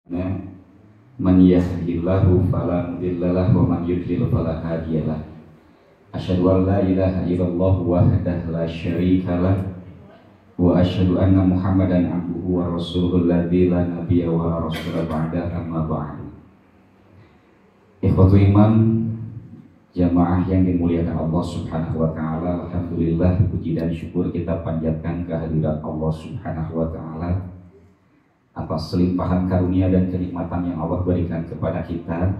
Man yahdihillahu fala mudilla lahu wa man yudlil fala hadiya lahu. Asyhadu an la ilaha illallah wahdahu la syarika lahu wa asyhadu anna Muhammadan abduhu wa rasuluhu alladzi la nabiyya wa la rasula ba'da, amma ba'du. Ikhwatul iman, jamaah yang dimuliakan Allah Subhanahu wa taala, alhamdulillah puji dan syukur kita panjatkan kehadirat Allah Subhanahu wa taala atas limpahan karunia dan kenikmatan yang Allah berikan kepada kita.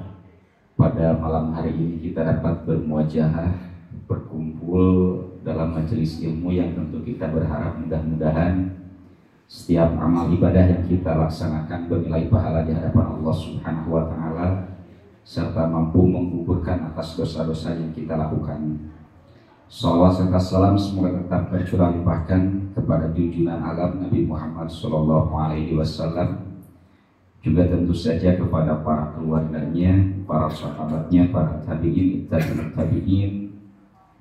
Pada malam hari ini kita dapat bermuajahah, berkumpul dalam majelis ilmu yang tentu kita berharap mudah-mudahan setiap amal ibadah yang kita laksanakan bernilai pahala di hadapan Allah Subhanahu wa taala, serta mampu menggugurkan atas dosa-dosa yang kita lakukan. Salawat serta salam semoga tetap tercurah limpahkan kepada junjungan alam Nabi Muhammad SAW, juga tentu saja kepada para keluarganya, para sahabatnya, para tabi'in, tabi'in,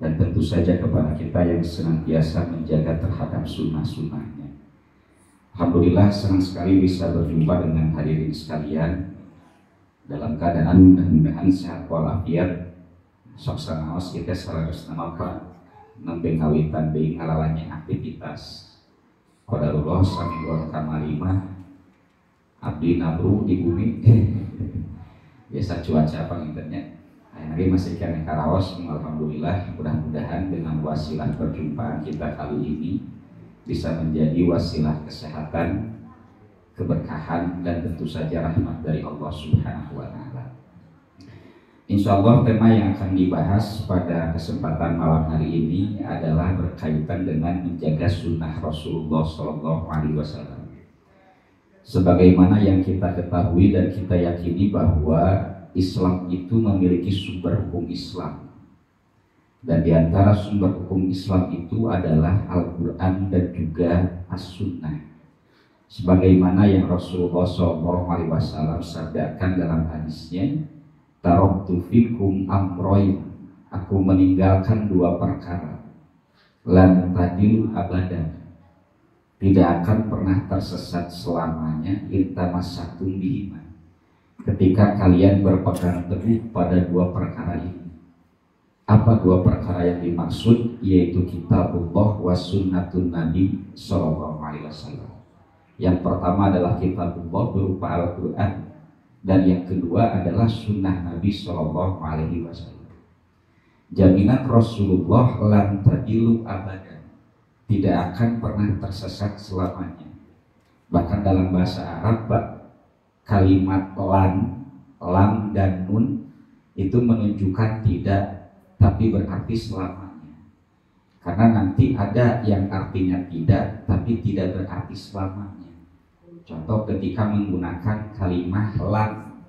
dan tentu saja kepada kita yang senantiasa menjaga terhadap sunnah-sunnahnya. Alhamdulillah senang sekali bisa berjumpa dengan hadirin sekalian dalam keadaan mudah-mudahan sehat walafiat. Sok sanaos kita salares nama Pak nembe ngawitan deui ngalalanya aktivitas qadarullah sami wa kamalima abdi nabru di bumi. Biasa cuaca pangintennya hari masih kena karaos. Alhamdulillah, mudah-mudahan dengan wasilah perjumpaan kita kali ini bisa menjadi wasilah kesehatan, keberkahan, dan tentu saja rahmat dari Allah Subhanahu wa taala. Insya Allah tema yang akan dibahas pada kesempatan malam hari ini adalah berkaitan dengan menjaga sunnah Rasulullah SAW. Sebagaimana yang kita ketahui dan kita yakini bahwa Islam itu memiliki sumber hukum Islam, dan di antara sumber hukum Islam itu adalah Al-Quran dan juga As-Sunnah. Sebagaimana yang Rasulullah SAW sabdakan dalam hadisnya, taraktu fikum amroin, aku meninggalkan dua perkara, lan tadil abadan, tidak akan pernah tersesat selamanya, iltamassatum bihima, ketika kalian berpegang teguh pada dua perkara ini. Apa dua perkara yang dimaksud? Yaitu kitabullah wa sunnatun nabi sallallahu alaihi wasallam. Yang pertama adalah kitabullah berupa Al-Quran, dan yang kedua adalah sunnah Nabi Shallallahu Alaihi Wasallam. Jaminan Rasulullah lan tadilu abadan, tidak akan pernah tersesat selamanya. Bahkan dalam bahasa Arab, kalimat lam dan nun itu menunjukkan tidak, tapi berarti selamanya. Karena nanti ada yang artinya tidak, tapi tidak berarti selamanya. Contoh ketika menggunakan kalimat lam,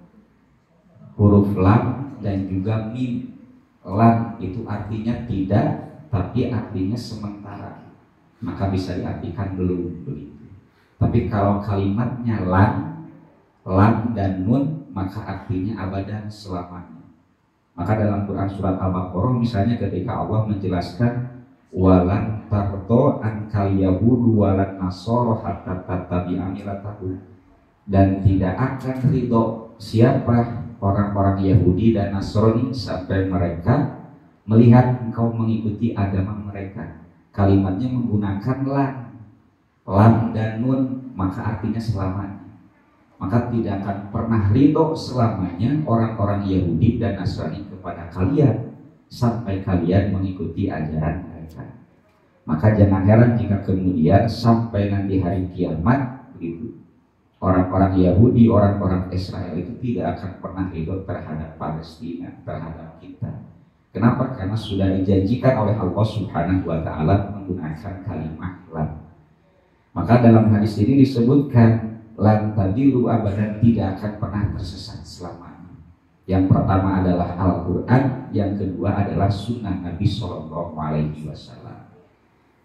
huruf lam dan juga mim. Lam itu artinya tidak, tapi artinya sementara, maka bisa diartikan belum begitu. Tapi kalau kalimatnya lam dan nun, maka artinya abadan, selamanya. Maka dalam Quran surat Al-Baqarah misalnya ketika Allah menjelaskan walan tarto ankal yahudu walan nasoro hatta tattabi'a millatahu, dan tidak akan ridho siapa orang-orang Yahudi dan Nasrani sampai mereka melihat engkau mengikuti agama mereka. Kalimatnya menggunakan lam dan nun, maka artinya selamanya. Maka tidak akan pernah ridho selamanya orang-orang Yahudi dan Nasrani kepada kalian sampai kalian mengikuti ajaran mereka. Maka jangan heran jika kemudian sampai nanti hari kiamat begitu, orang-orang Yahudi, orang-orang Israel itu tidak akan pernah ridho terhadap Palestina, terhadap kita. Kenapa? Karena sudah dijanjikan oleh Allah Subhanahu wa taala menggunakan kalimat lam. Maka dalam hadis ini disebutkan lan tadilu abadan, tidak akan pernah tersesat selamanya. Yang pertama adalah Al-Quran, yang kedua adalah sunnah Nabi Sallallahu Alaihi Wasallam.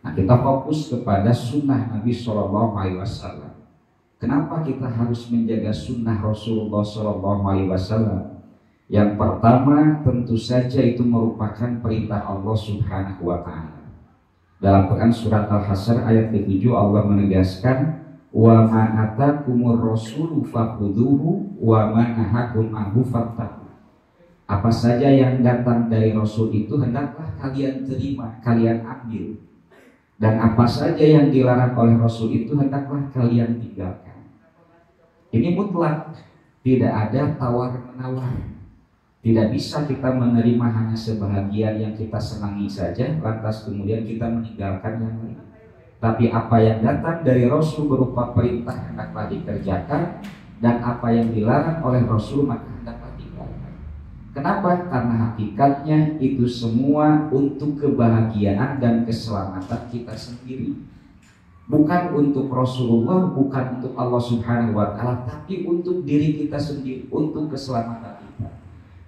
Nah, kita fokus kepada sunnah Nabi Sallallahu Alaihi Wasallam. Kenapa kita harus menjaga sunnah Rasulullah Sallallahu Alaihi Wasallam? Yang pertama tentu saja itu merupakan perintah Allah Subhanahu wa taala. Dalam Quran surat Al-Hasyr ayat ke-7 Allah menegaskan wa ma atakumur rasulu fakhudhuhu wa ma nahakum anhu fantahu. Apa saja yang datang dari Rasul itu hendaklah kalian terima, kalian ambil. Dan apa saja yang dilarang oleh Rasul itu hendaklah kalian tinggalkan. Ini mutlak, tidak ada tawar-menawar. Tidak bisa kita menerima hanya sebahagian yang kita senangi saja, lantas kemudian kita meninggalkan yang lain. Tapi apa yang datang dari Rasul berupa perintah hendaklah dikerjakan, dan apa yang dilarang oleh Rasul maka hendaklah tinggalkan. Kenapa? Karena hakikatnya itu semua untuk kebahagiaan dan keselamatan kita sendiri. Bukan untuk Rasulullah, bukan untuk Allah Subhanahu wa Ta'ala, tapi untuk diri kita sendiri, untuk keselamatan kita.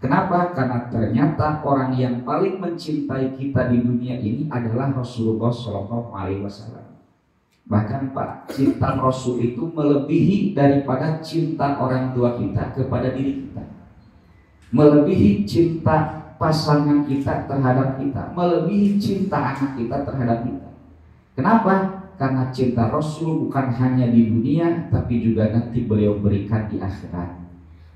Kenapa? Karena ternyata orang yang paling mencintai kita di dunia ini adalah Rasulullah SAW. Bahkan Pak, cinta Rasul itu melebihi daripada cinta orang tua kita kepada diri kita, melebihi cinta pasangan kita terhadap kita, melebihi cinta anak kita terhadap kita. Kenapa? Karena cinta Rasul bukan hanya di dunia, tapi juga nanti beliau berikan di akhirat.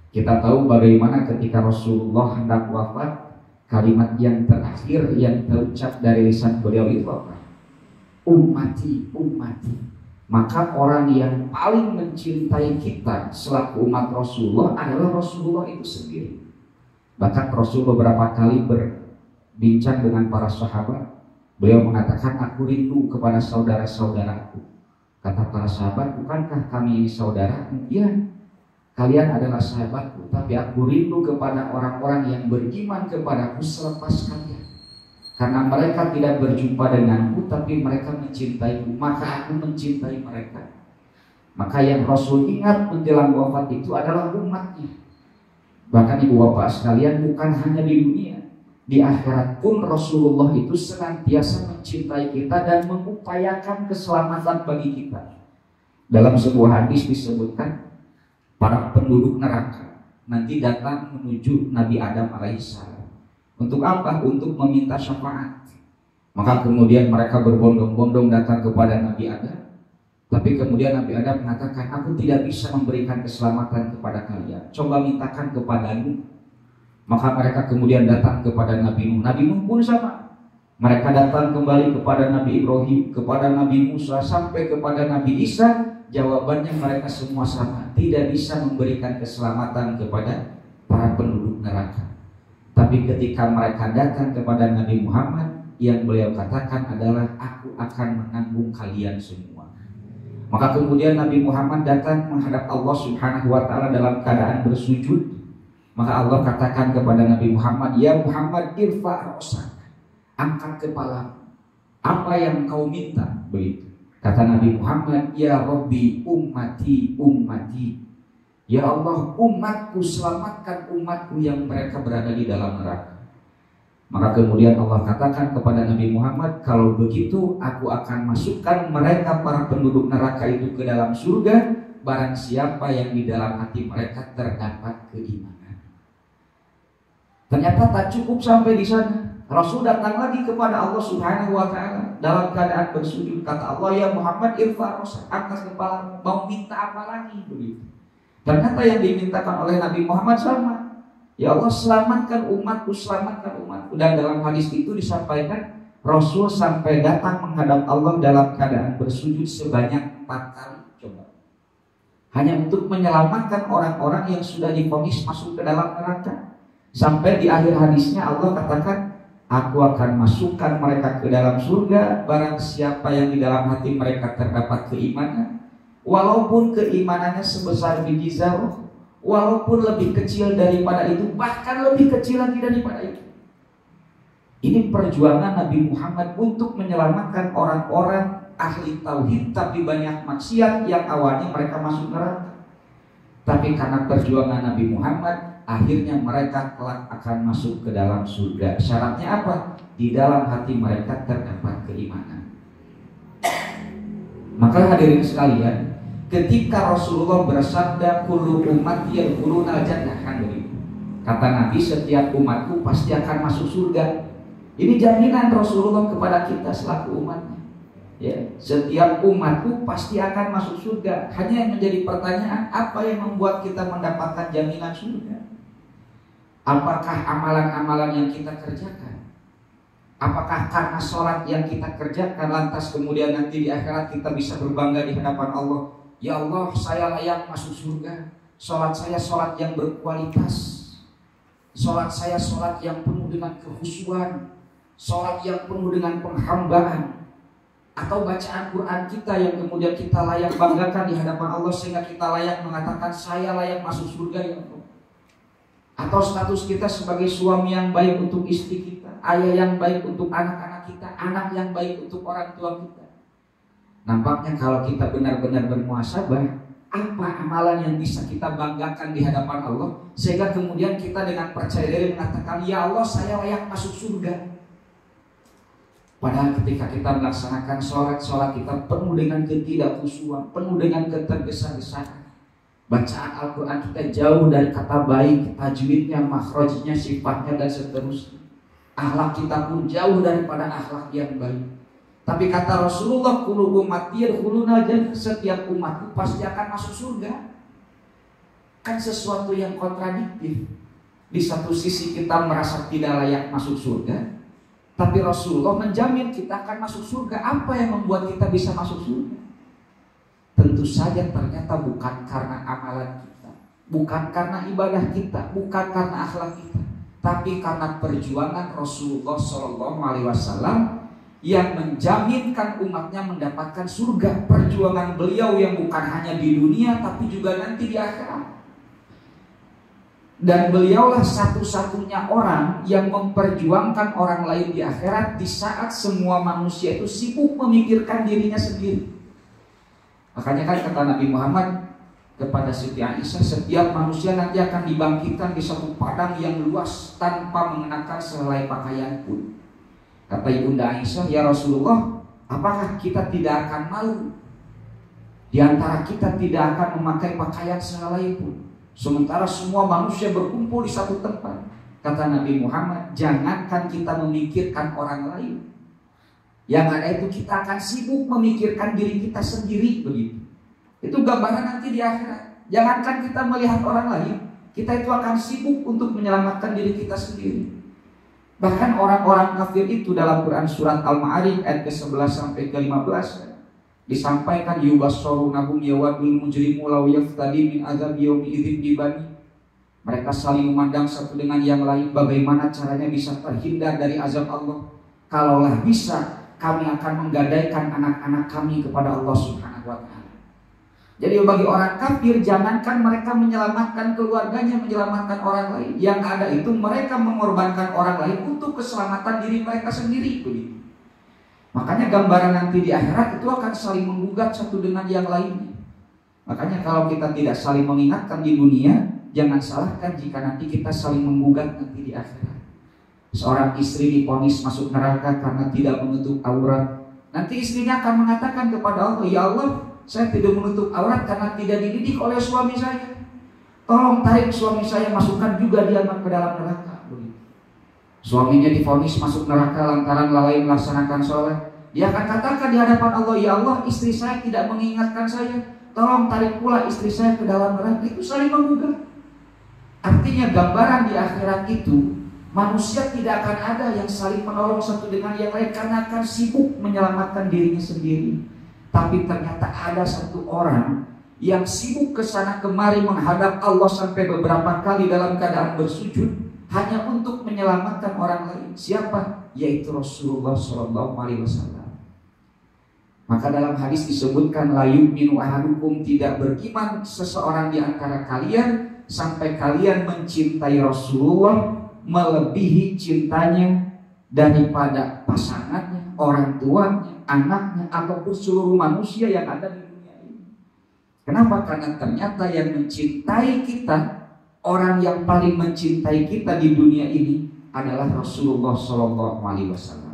Kita tahu bagaimana ketika Rasulullah hendak wafat, kalimat yang terakhir yang terucap dari lisan beliau itu apa? Ummati, ummati. Maka orang yang paling mencintai kita selaku umat Rasulullah adalah Rasulullah itu sendiri. Bahkan Rasul beberapa kali berbincang dengan para sahabat, beliau mengatakan, aku rindu kepada saudara-saudaraku. Kata para sahabat, bukankah kami ini saudara? Iya, kalian adalah sahabatku, tapi aku rindu kepada orang-orang yang beriman kepadaku selepas kalian. Karena mereka tidak berjumpa denganku, tapi mereka mencintaiku, maka aku mencintai mereka. Maka yang Rasul ingat menjelang wafat itu adalah umatnya. Bahkan ibu bapak sekalian, bukan hanya di dunia, di akhirat pun Rasulullah itu senantiasa mencintai kita dan mengupayakan keselamatan bagi kita. Dalam sebuah hadis disebutkan, para penduduk neraka nanti datang menuju Nabi Adam alaihissalam. Untuk apa? Untuk meminta syafaat. Maka kemudian mereka berbondong-bondong datang kepada Nabi Adam. Tapi kemudian Nabi Adam mengatakan, aku tidak bisa memberikan keselamatan kepada kalian. Coba mintakan kepada Nuh. Maka mereka kemudian datang kepada Nabi Nuh. Nabi Nuh pun sama. Mereka datang kembali kepada Nabi Ibrahim, kepada Nabi Musa, sampai kepada Nabi Isa. Jawabannya mereka semua sama, tidak bisa memberikan keselamatan kepada para penduduk neraka. Tapi ketika mereka datang kepada Nabi Muhammad, yang beliau katakan adalah, aku akan menanggung kalian semua. Maka kemudian Nabi Muhammad datang menghadap Allah Subhanahu wa Ta'ala dalam keadaan bersujud. Maka Allah katakan kepada Nabi Muhammad, ya Muhammad, irfa' ra'sak, angkat kepala, apa yang kau minta? Begitu. Kata Nabi Muhammad, ya Rabbi ummati ummati. Ya Allah, umatku, selamatkan umatku yang mereka berada di dalam neraka. Maka kemudian Allah katakan kepada Nabi Muhammad, kalau begitu aku akan masukkan mereka para penduduk neraka itu ke dalam surga, barang siapa yang di dalam hati mereka terdapat keimanan. Ternyata tak cukup sampai di sana. Rasul datang lagi kepada Allah Subhanahu wa Ta'ala dalam keadaan bersujud. Kata Allah, ya Muhammad, irfa' ra'sak, angkat kepala, mau minta apa lagi? Begitu. Ternyata yang dimintakan oleh Nabi Muhammad sama. Ya Allah, selamatkan umatku, selamatkan umatku. Dan dalam hadis itu disampaikan, Rasul sampai datang menghadap Allah dalam keadaan bersujud sebanyak 4 kali. Coba. Hanya untuk menyelamatkan orang-orang yang sudah divonis masuk ke dalam neraka. Sampai di akhir hadisnya Allah katakan, aku akan masukkan mereka ke dalam surga, barang siapa yang di dalam hati mereka terdapat keimanan. Walaupun keimanannya sebesar biji zarah, walaupun lebih kecil daripada itu, bahkan lebih kecil lagi daripada itu. Ini perjuangan Nabi Muhammad untuk menyelamatkan orang-orang ahli tauhid tapi banyak maksiat yang awalnya mereka masuk neraka. Tapi karena perjuangan Nabi Muhammad, akhirnya mereka kelak akan masuk ke dalam surga. Syaratnya apa? Di dalam hati mereka terdapat keimanan. Maka hadirin sekalian, ketika Rasulullah bersabda, kullu ummati yadkhulunal jannah, kan begitu. Kata Nabi, setiap umatku pasti akan masuk surga. Ini jaminan Rasulullah kepada kita selaku umatnya. Ya, setiap umatku pasti akan masuk surga. Hanya yang menjadi pertanyaan, apa yang membuat kita mendapatkan jaminan surga? Apakah amalan-amalan yang kita kerjakan? Apakah karena sholat yang kita kerjakan lantas kemudian nanti di akhirat kita bisa berbangga di hadapan Allah? Ya Allah, saya layak masuk surga. Sholat saya sholat yang berkualitas. Sholat saya sholat yang penuh dengan kekhusyuan. Sholat yang penuh dengan penghambaan. Atau bacaan Quran kita yang kemudian kita layak banggakan di hadapan Allah sehingga kita layak mengatakan saya layak masuk surga ya Allah. Atau status kita sebagai suami yang baik untuk istri kita, ayah yang baik untuk anak-anak kita, anak yang baik untuk orang tua kita. Nampaknya kalau kita benar-benar bermuhasabah, apa amalan yang bisa kita banggakan di hadapan Allah sehingga kemudian kita dengan percaya diri mengatakan ya Allah saya layak masuk surga. Padahal ketika kita melaksanakan sholat kita penuh dengan ketidakhusyuan, penuh dengan ketergesa-gesaan. Bacaan Al-Quran kita jauh dari kata baik, tajwidnya, makhrajnya, sifatnya dan seterusnya. Akhlak kita pun jauh daripada akhlak yang baik. Tapi kata Rasulullah, kullu ummati yadkhuluna jannah, setiap umatku pasti akan masuk surga. Kan sesuatu yang kontradiktif. Di satu sisi kita merasa tidak layak masuk surga, tapi Rasulullah menjamin kita akan masuk surga. Apa yang membuat kita bisa masuk surga? Tentu saja ternyata bukan karena amalan kita, bukan karena ibadah kita, bukan karena akhlak kita, tapi karena perjuangan Rasulullah SAW yang menjaminkan umatnya mendapatkan surga. Perjuangan beliau yang bukan hanya di dunia tapi juga nanti di akhirat. Dan beliaulah satu-satunya orang yang memperjuangkan orang lain di akhirat di saat semua manusia itu sibuk memikirkan dirinya sendiri. Makanya kan kata Nabi Muhammad kepada Siti Aisyah, setiap manusia nanti akan dibangkitkan di satu padang yang luas tanpa mengenakan sehelai pakaian pun. Kata Ibunda Aisyah, ya Rasulullah, apakah kita tidak akan malu? Di antara kita tidak akan memakai pakaian sehelai pun, sementara semua manusia berkumpul di satu tempat. Kata Nabi Muhammad, jangankan kita memikirkan orang lain, yang ada itu kita akan sibuk memikirkan diri kita sendiri begitu. Itu gambaran nanti di akhirat. Jangankan kita melihat orang lain, kita itu akan sibuk untuk menyelamatkan diri kita sendiri. Bahkan orang-orang kafir itu dalam Quran surat Al-Ma'arij ayat ke-11 sampai ke-15 disampaikan yubassarunahum yawadul mujrimu law yaftadi min azab yaumi idzin bibani. Mereka saling memandang satu dengan yang lain, bagaimana caranya bisa terhindar dari azab Allah. Kalaulah bisa, kami akan menggadaikan anak-anak kami kepada Allah Subhanahu wa ta'ala. Jadi bagi orang kafir, jangankan mereka menyelamatkan keluarganya, menyelamatkan orang lain, yang ada itu mereka mengorbankan orang lain untuk keselamatan diri mereka sendiri. Makanya gambaran nanti di akhirat itu akan saling menggugat satu dengan yang lainnya. Makanya kalau kita tidak saling mengingatkan di dunia, jangan salahkan jika nanti kita saling menggugat nanti di akhirat. Seorang istri divonis masuk neraka karena tidak menutup aurat. Nanti istrinya akan mengatakan kepada Allah, ya Allah, saya tidak menutup aurat karena tidak dididik oleh suami saya. Tolong tarik suami saya, masukkan juga dia ke dalam neraka. Suaminya divonis masuk neraka lantaran lalai melaksanakan sholat. Dia akan katakan di hadapan Allah, ya Allah, istri saya tidak mengingatkan saya. Tolong tarik pula istri saya ke dalam neraka. Itu saling menggugat. Artinya gambaran di akhirat itu, manusia tidak akan ada yang saling menolong satu dengan yang lain karena akan sibuk menyelamatkan dirinya sendiri. Tapi ternyata ada satu orang yang sibuk kesana kemari menghadap Allah sampai beberapa kali dalam keadaan bersujud hanya untuk menyelamatkan orang lain. Siapa? Yaitu Rasulullah SAW. Maka dalam hadis disebutkan la yu'minu ahadukum, tidak beriman seseorang di antara kalian sampai kalian mencintai Rasulullah melebihi cintanya daripada pasangannya, orang tuanya, anaknya, ataupun seluruh manusia yang ada di dunia ini. Kenapa? Karena ternyata yang mencintai kita, orang yang paling mencintai kita di dunia ini adalah Rasulullah SAW.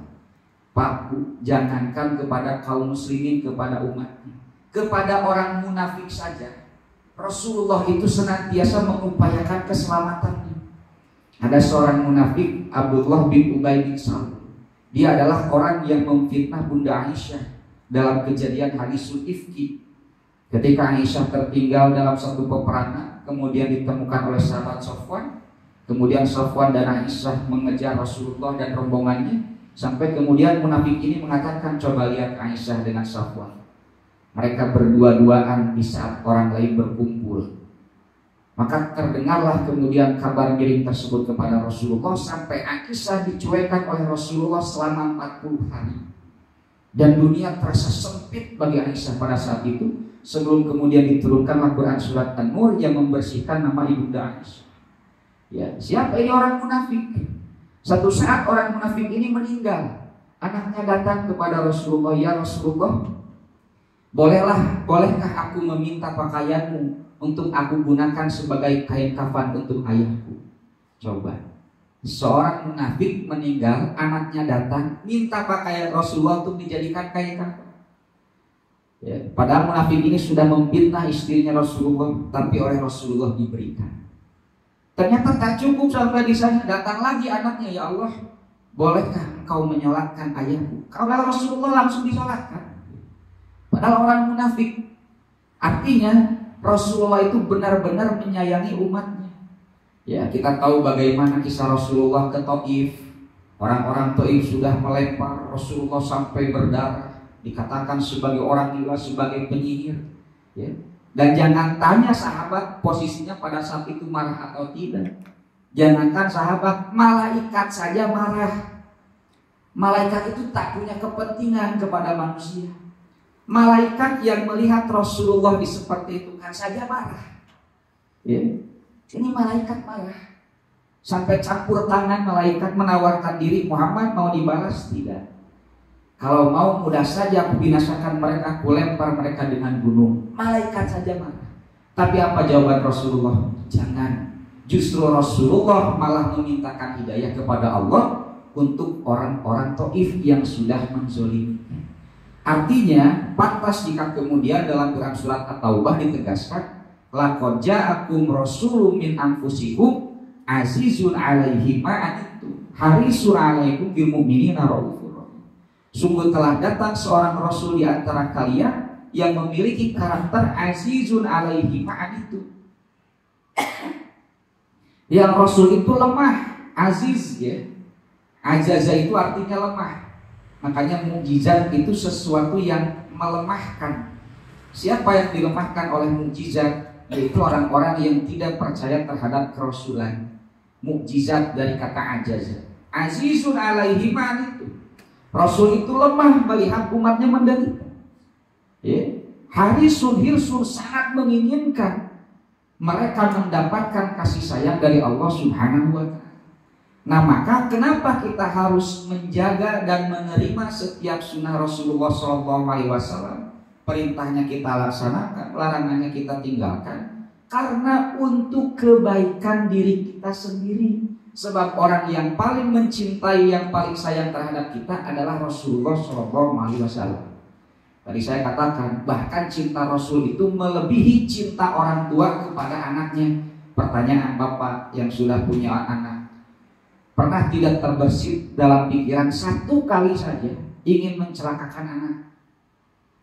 Pak, jangankan kepada kaum muslimin, kepada umatnya, kepada orang munafik saja, Rasulullah itu senantiasa mengupayakan keselamatannya. Ada seorang munafik, Abdullah bin Ubay bin Salul. Dia adalah orang yang memfitnah Bunda Aisyah dalam kejadian hadisul ifki. Ketika Aisyah tertinggal dalam satu peperangan, kemudian ditemukan oleh sahabat Safwan. Kemudian Safwan dan Aisyah mengejar Rasulullah dan rombongannya, sampai kemudian munafik ini mengatakan, coba lihat Aisyah dengan Safwan, mereka berdua-duaan di saat orang lain berkumpul. Maka terdengarlah kemudian kabar miring tersebut kepada Rasulullah, sampai Aisyah dicuekan oleh Rasulullah selama 40 hari. Dan dunia terasa sempit bagi Aisyah pada saat itu, sebelum kemudian diturunkan Al-Quran surat An-Nur yang membersihkan nama ibunda Aisyah. Ya, siapa ini orang munafik? Satu saat orang munafik ini meninggal. Anaknya datang kepada Rasulullah, ya Rasulullah, bolehkah aku meminta pakaianmu untuk aku gunakan sebagai kain kafan untuk ayahku? Coba, seorang munafik meninggal, anaknya datang minta pakaian Rasulullah untuk dijadikan kain kafan. Ya, padahal munafik ini sudah memfitnah istrinya Rasulullah, tapi oleh Rasulullah diberikan. Ternyata tak cukup sampai di sana, datang lagi anaknya, ya Allah, bolehkah engkau menyolatkan ayahku? Kalau Rasulullah langsung disolatkan. Padahal orang munafik. Artinya Rasulullah itu benar-benar menyayangi umatnya. Ya, kita tahu bagaimana kisah Rasulullah ke Taif. Orang-orang Taif sudah melempar Rasulullah sampai berdarah, dikatakan sebagai orang gila, sebagai penyihir. Ya. Dan jangan tanya sahabat posisinya pada saat itu marah atau tidak. Jangankan sahabat, malaikat saja marah. Malaikat itu tak punya kepentingan kepada manusia. Malaikat yang melihat Rasulullah di seperti itu kan saja marah. Ya. Ini malaikat marah. Sampai campur tangan malaikat menawarkan diri, Muhammad mau dibalas? Tidak. Kalau mau mudah saja aku binasakan mereka, aku lempar mereka dengan gunung. Malaikat saja marah. Tapi apa jawaban Rasulullah? Jangan. Justru Rasulullah malah memintakan hidayah kepada Allah untuk orang-orang Taif yang sudah menzolimi. Artinya pantas jika kemudian dalam Quran surat At-Taubah ditegaskan, laqad ja'akum rasulun min anfusikum azizun 'alaihi ma anittum harisun 'alaikum bil mu'minina raufur rahim. Sungguh telah datang seorang rasul di antara kalian yang memiliki karakter azizun 'alaihi ma anittum. Yang rasul itu lemah, aziz ya. Azaza itu artinya lemah. Makanya mukjizat itu sesuatu yang melemahkan. Siapa yang dilemahkan oleh mukjizat? Yaitu orang-orang yang tidak percaya terhadap kerasulan. Mukjizat dari kata ajaza. Azizun alaihi ma'anitu. Rasul itu lemah melihat umatnya menderita. Ya. Harisun hirsun sangat menginginkan mereka mendapatkan kasih sayang dari Allah Subhanahu wa ta'ala. Nah, maka kenapa kita harus menjaga dan menerima setiap sunnah Rasulullah SAW? Perintahnya kita laksanakan, larangannya kita tinggalkan, karena untuk kebaikan diri kita sendiri. Sebab orang yang paling mencintai, yang paling sayang terhadap kita adalah Rasulullah SAW. Tadi saya katakan, bahkan cinta Rasul itu melebihi cinta orang tua kepada anaknya. Pertanyaan bapak yang sudah punya anak, pernah tidak terbersit dalam pikiran satu kali saja ingin mencelakakan anak,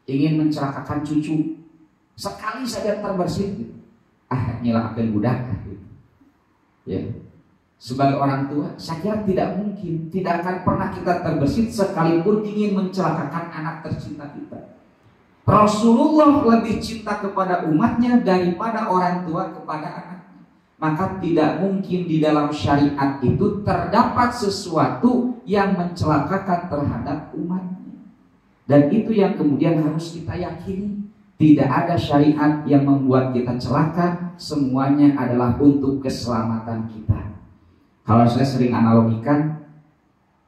ingin mencelakakan cucu? Sekali saja terbersit gitu. Nyelakain budak gitu. Ya. Sebagai orang tua, saya kira tidak mungkin, tidak akan pernah kita terbersit sekalipun ingin mencelakakan anak tercinta kita. Rasulullah lebih cinta kepada umatnya daripada orang tua kepada anak. Maka tidak mungkin di dalam syariat itu terdapat sesuatu yang mencelakakan terhadap umatnya. Dan itu yang kemudian harus kita yakini. Tidak ada syariat yang membuat kita celaka. Semuanya adalah untuk keselamatan kita. Kalau saya sering analogikan,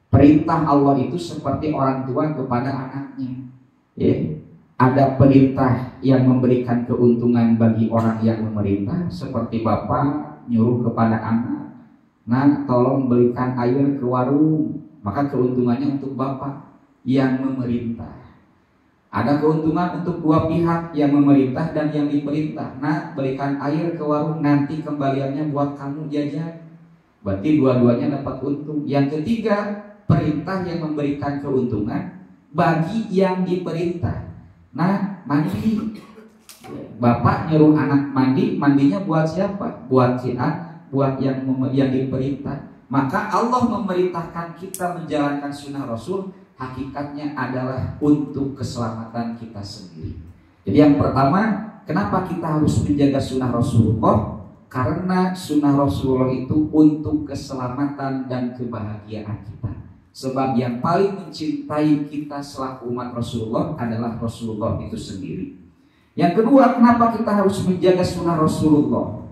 perintah Allah itu seperti orang tua kepada anaknya. Ya. Ada perintah yang memberikan keuntungan bagi orang yang memerintah, seperti bapak nyuruh kepada anak, nah tolong belikan air ke warung, maka keuntungannya untuk bapak yang memerintah. Ada keuntungan untuk dua pihak, yang memerintah dan yang diperintah. Nah, belikan air ke warung, nanti kembaliannya buat kamu jajan. Berarti dua-duanya dapat untung. Yang ketiga, perintah yang memberikan keuntungan, bagi yang diperintah. Nah, mandi. Bapak nyuruh anak mandi, mandinya buat siapa? Buat si A, buat yang diperintah. Maka Allah memerintahkan kita menjalankan sunnah Rasul, hakikatnya adalah untuk keselamatan kita sendiri. Jadi yang pertama, kenapa kita harus menjaga sunnah Rasulullah? Karena sunnah Rasulullah itu untuk keselamatan dan kebahagiaan kita. Sebab yang paling mencintai kita selaku umat Rasulullah adalah Rasulullah itu sendiri. Yang kedua, kenapa kita harus menjaga sunnah Rasulullah?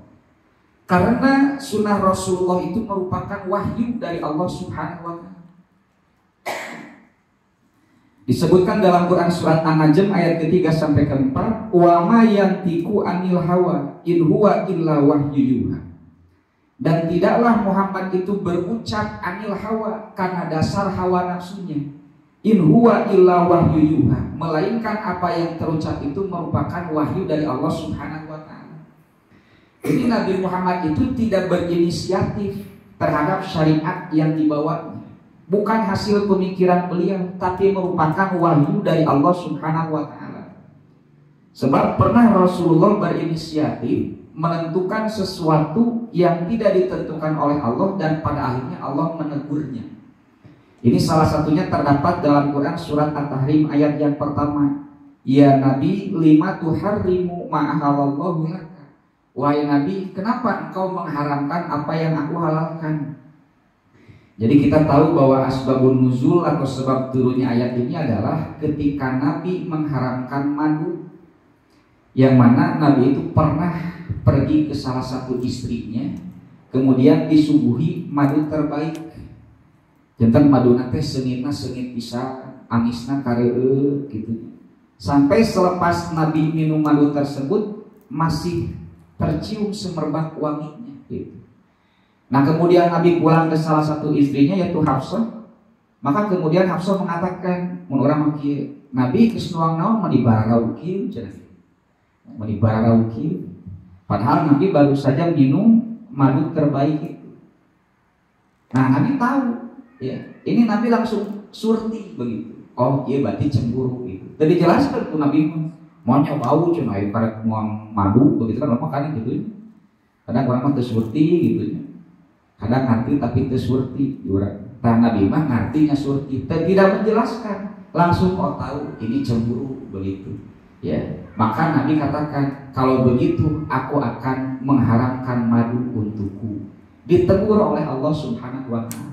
Karena sunnah Rasulullah itu merupakan wahyu dari Allah Subhanahu wa Ta'ala. Disebutkan dalam Quran surat An-Najm ayat ketiga sampai keempat, wa ma yantiqu anil hawa in huwa illa wahyu yuha. Dan tidaklah Muhammad itu berucap anil hawa karena dasar hawa nafsunya. In huwa illa wahyu yuha, melainkan apa yang terucap itu merupakan wahyu dari Allah Subhanahu wa Ta'ala. Jadi Nabi Muhammad itu tidak berinisiatif terhadap syariat yang dibawanya. Bukan hasil pemikiran beliau, tapi merupakan wahyu dari Allah Subhanahu wa Ta'ala. Sebab pernah Rasulullah berinisiatif menentukan sesuatu yang tidak ditentukan oleh Allah, dan pada akhirnya Allah menegurnya. Ini salah satunya terdapat dalam Quran surat At-Tahrim ayat yang pertama. Ya Nabi, lima tuharrimu ma'ahalallahu laka. Wahai Nabi, kenapa engkau mengharamkan apa yang aku halalkan? Jadi kita tahu bahwa asbabun nuzul atau sebab turunnya ayat ini adalah ketika Nabi mengharamkan madu, yang mana Nabi itu pernah pergi ke salah satu istrinya, kemudian disuguhi madu terbaik. Jantan maduna teh seungitna seungit bisa, amisna kareu gitu. Sampai selepas Nabi minum madu tersebut masih tercium semerbak wanginya gitu. Nah, kemudian Nabi pulang ke salah satu istrinya yaitu Hafsah. Maka kemudian Hafsah mengatakan, mun urang kieu, Nabi geus nuang naon meni bararau kieu cenah. Meni bararau kieu. Padahal Nabi baru saja minum madu terbaik itu. Nah, Nabi tahu. Ya, ini Nabi langsung surti begitu. Oh, iya berarti cemburu gitu. Tadi jelaskan tuh Nabi mau bau cuma air karek muang madu begitu kan, kan gitu. Kadang orang mah teu surti gitu. Kadang ngerti tapi teu surti. Tah Nabi mah ngartinya surti, tidak menjelaskan. Langsung tahu ini cemburu begitu. Ya, maka Nabi katakan, kalau begitu aku akan mengharamkan madu untukku. Ditegur oleh Allah Subhanahu wa Ta'ala.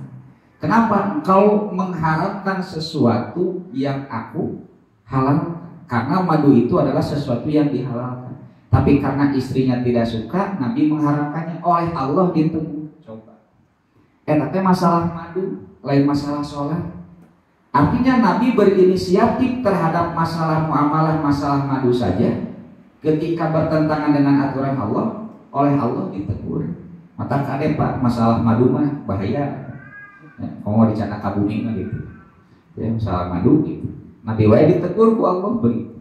Kenapa engkau mengharamkan sesuatu yang aku halalkan? Karena madu itu adalah sesuatu yang dihalalkan. Tapi karena istrinya tidak suka, Nabi mengharamkannya. Oleh Allah ditegur. Coba. Tapi masalah madu, lain masalah sholat. Artinya Nabi berinisiatif terhadap masalah muamalah, masalah madu saja. Ketika bertentangan dengan aturan Allah, oleh Allah ditegur. Mata kade Pak, masalah madu mah bahaya. Mau dicana kabumi gitu. Ya, masalah madu gitu. Nabi wae ditegur ku Allah begitu.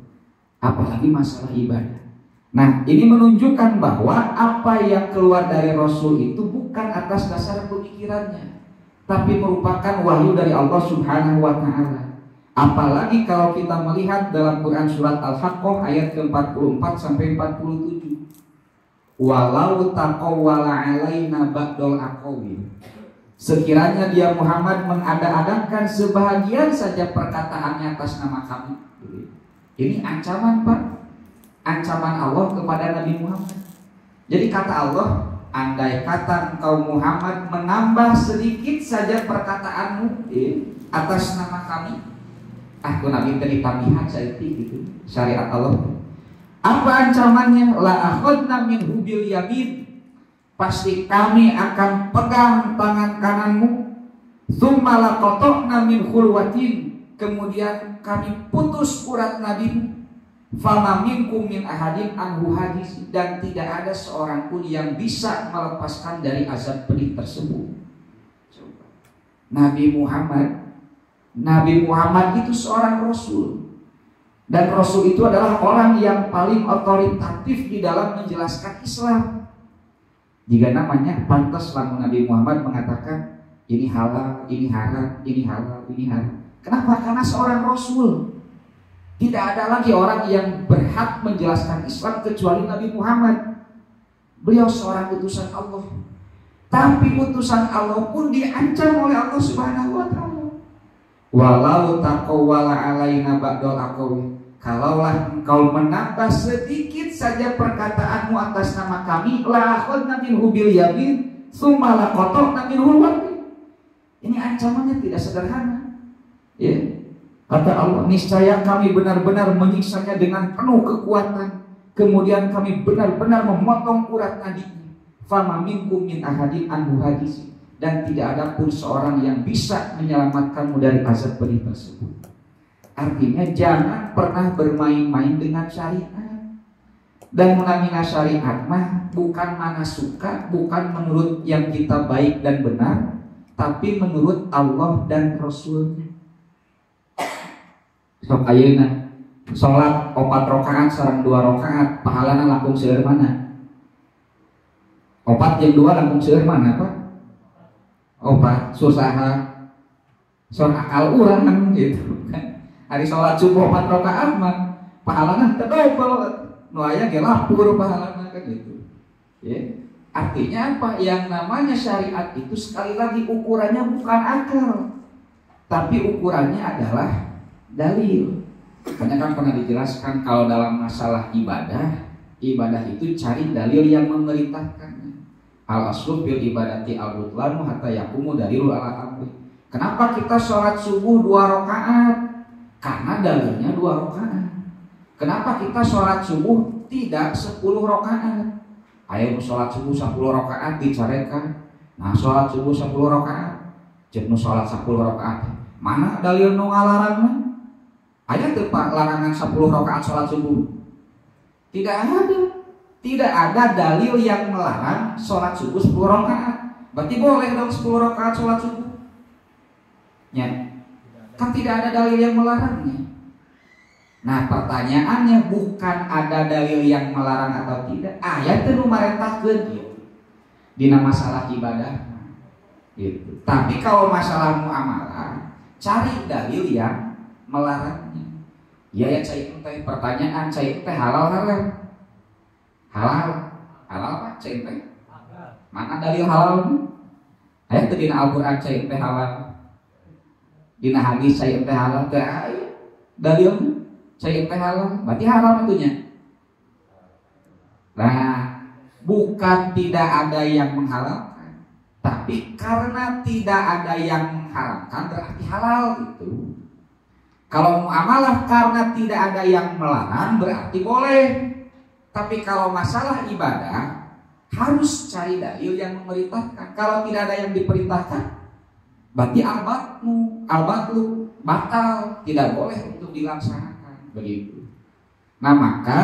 Apalagi masalah ibadah. Nah, ini menunjukkan bahwa apa yang keluar dari Rasul itu bukan atas dasar pemikirannya, tapi merupakan wahyu dari Allah Subhanahu wa Ta'ala. Apalagi kalau kita melihat dalam Quran surat Al-Haqqah ayat ke-44 sampai 47. Walau taqawwala alaina ba'dal aqawil. Sekiranya dia Muhammad mengada-adakan sebahagian saja perkataannya atas nama kami. Ini ancaman Pak. Ancaman Allah kepada Nabi Muhammad. Jadi kata Allah, andai kata engkau Muhammad menambah sedikit saja perkataanmu atas nama kami, aku Nabi tadi tambihan saya gitu. Syariat Allah. Apa ancamannya? La akhadna minhu bil yamin. Pasti kami akan pegang tangan kananmu. Tsumma laqata'na min khulwatin. Kemudian kami putus urat nabimu. Fama minkum min ahadin anhu hadis. Dan tidak ada seorang pun yang bisa melepaskan dari azab pedih tersebut. Nabi Muhammad itu seorang Rasul. Dan Rasul itu adalah orang yang paling otoritatif di dalam menjelaskan Islam. Jika namanya pantas lamun Nabi Muhammad mengatakan ini halal, ini haram, ini halal, ini haram. Kenapa? Karena seorang Rasul. Tidak ada lagi orang yang berhak menjelaskan Islam kecuali Nabi Muhammad. Beliau seorang utusan Allah. Tapi utusan Allah pun diancam oleh Allah Subhanahu wa taala. Walau taqawwala alaina ba'dal aqawi. Kalaulah engkau menambah sedikit saja perkataanmu atas nama kami, la akhadna minhu bil yamin, tsumma laqata'na minhu al-watin. Ini ancamannya tidak sederhana. Ya. Kata Allah, niscaya kami benar-benar menyiksanya dengan penuh kekuatan. Kemudian kami benar-benar memotong urat nadinya. Fama minkum min ahadin anhu hadis. Dan tidak ada pun seorang yang bisa menyelamatkanmu dari azab pedih tersebut. Artinya jangan pernah bermain-main dengan syariat. Dan mengambil syariat mah bukan mana suka, bukan menurut yang kita baik dan benar, tapi menurut Allah dan Rasulnya. Sok ayeuna salat 4 rakaat sareng 2 rakaat pahalana langkung seueur mana? 4 jeung 2 langkung seueur mana, Pak? 4 susaha son akal urang gitu kan. Hari salat subuh 4 rakaat mah pahalana teu double, nu aya ge lapur pahalana kan gitu. Ya. Artinya apa? Yang namanya syariat itu sekali lagi ukurannya bukan akal, tapi ukurannya adalah dalil. Karena kan pernah dijelaskan kalau dalam masalah ibadah itu cari dalil yang memerintahkan. Al aslu fil ibadati al-butlanu hatta yaqumu dalilul ala amri. Kenapa kita sholat subuh 2 rakaat? Karena dalilnya 2 rakaat. Kenapa kita sholat subuh tidak 10 rakaat? Ayo sholat subuh 10 rakaat dicarekan. Nah sholat subuh 10 rakaat, jeung nu sholat 10 rakaat. Mana dalil nu ngalarangna? Ada tuh Pak larangan 10 rakaat sholat subuh? Tidak ada. Tidak ada dalil yang melarang sholat subuh 10 rakaat. Berarti boleh dong 10 rakaat sholat subuh? Ya. Kan tidak ada dalil yang melarangnya. Nah pertanyaannya bukan ada dalil yang melarang atau tidak. Ayat itu marentahkeun gitu. Dina masalah ibadah gitu. Tapi kalau masalah muamalah, cari dalil yang melarangnya. Ya cai teh pertanyaan cai teh halal. Halal Pak cai teh. Mana dalil halal? Aya teu dina Al-Qur'an cai teh halal. Dina hadis cai teh halal teh aya dalil cai teh halal. Berarti halal atunya. Nah, bukan tidak ada yang menghalalkan, tapi karena tidak ada yang mengharamkan berarti halal gitu. Kalau muamalah karena tidak ada yang melarang berarti boleh. Tapi kalau masalah ibadah harus cari dalil yang memerintahkan. Kalau tidak ada yang diperintahkan berarti al-batlu batal, tidak boleh untuk dilaksanakan begitu. Nah maka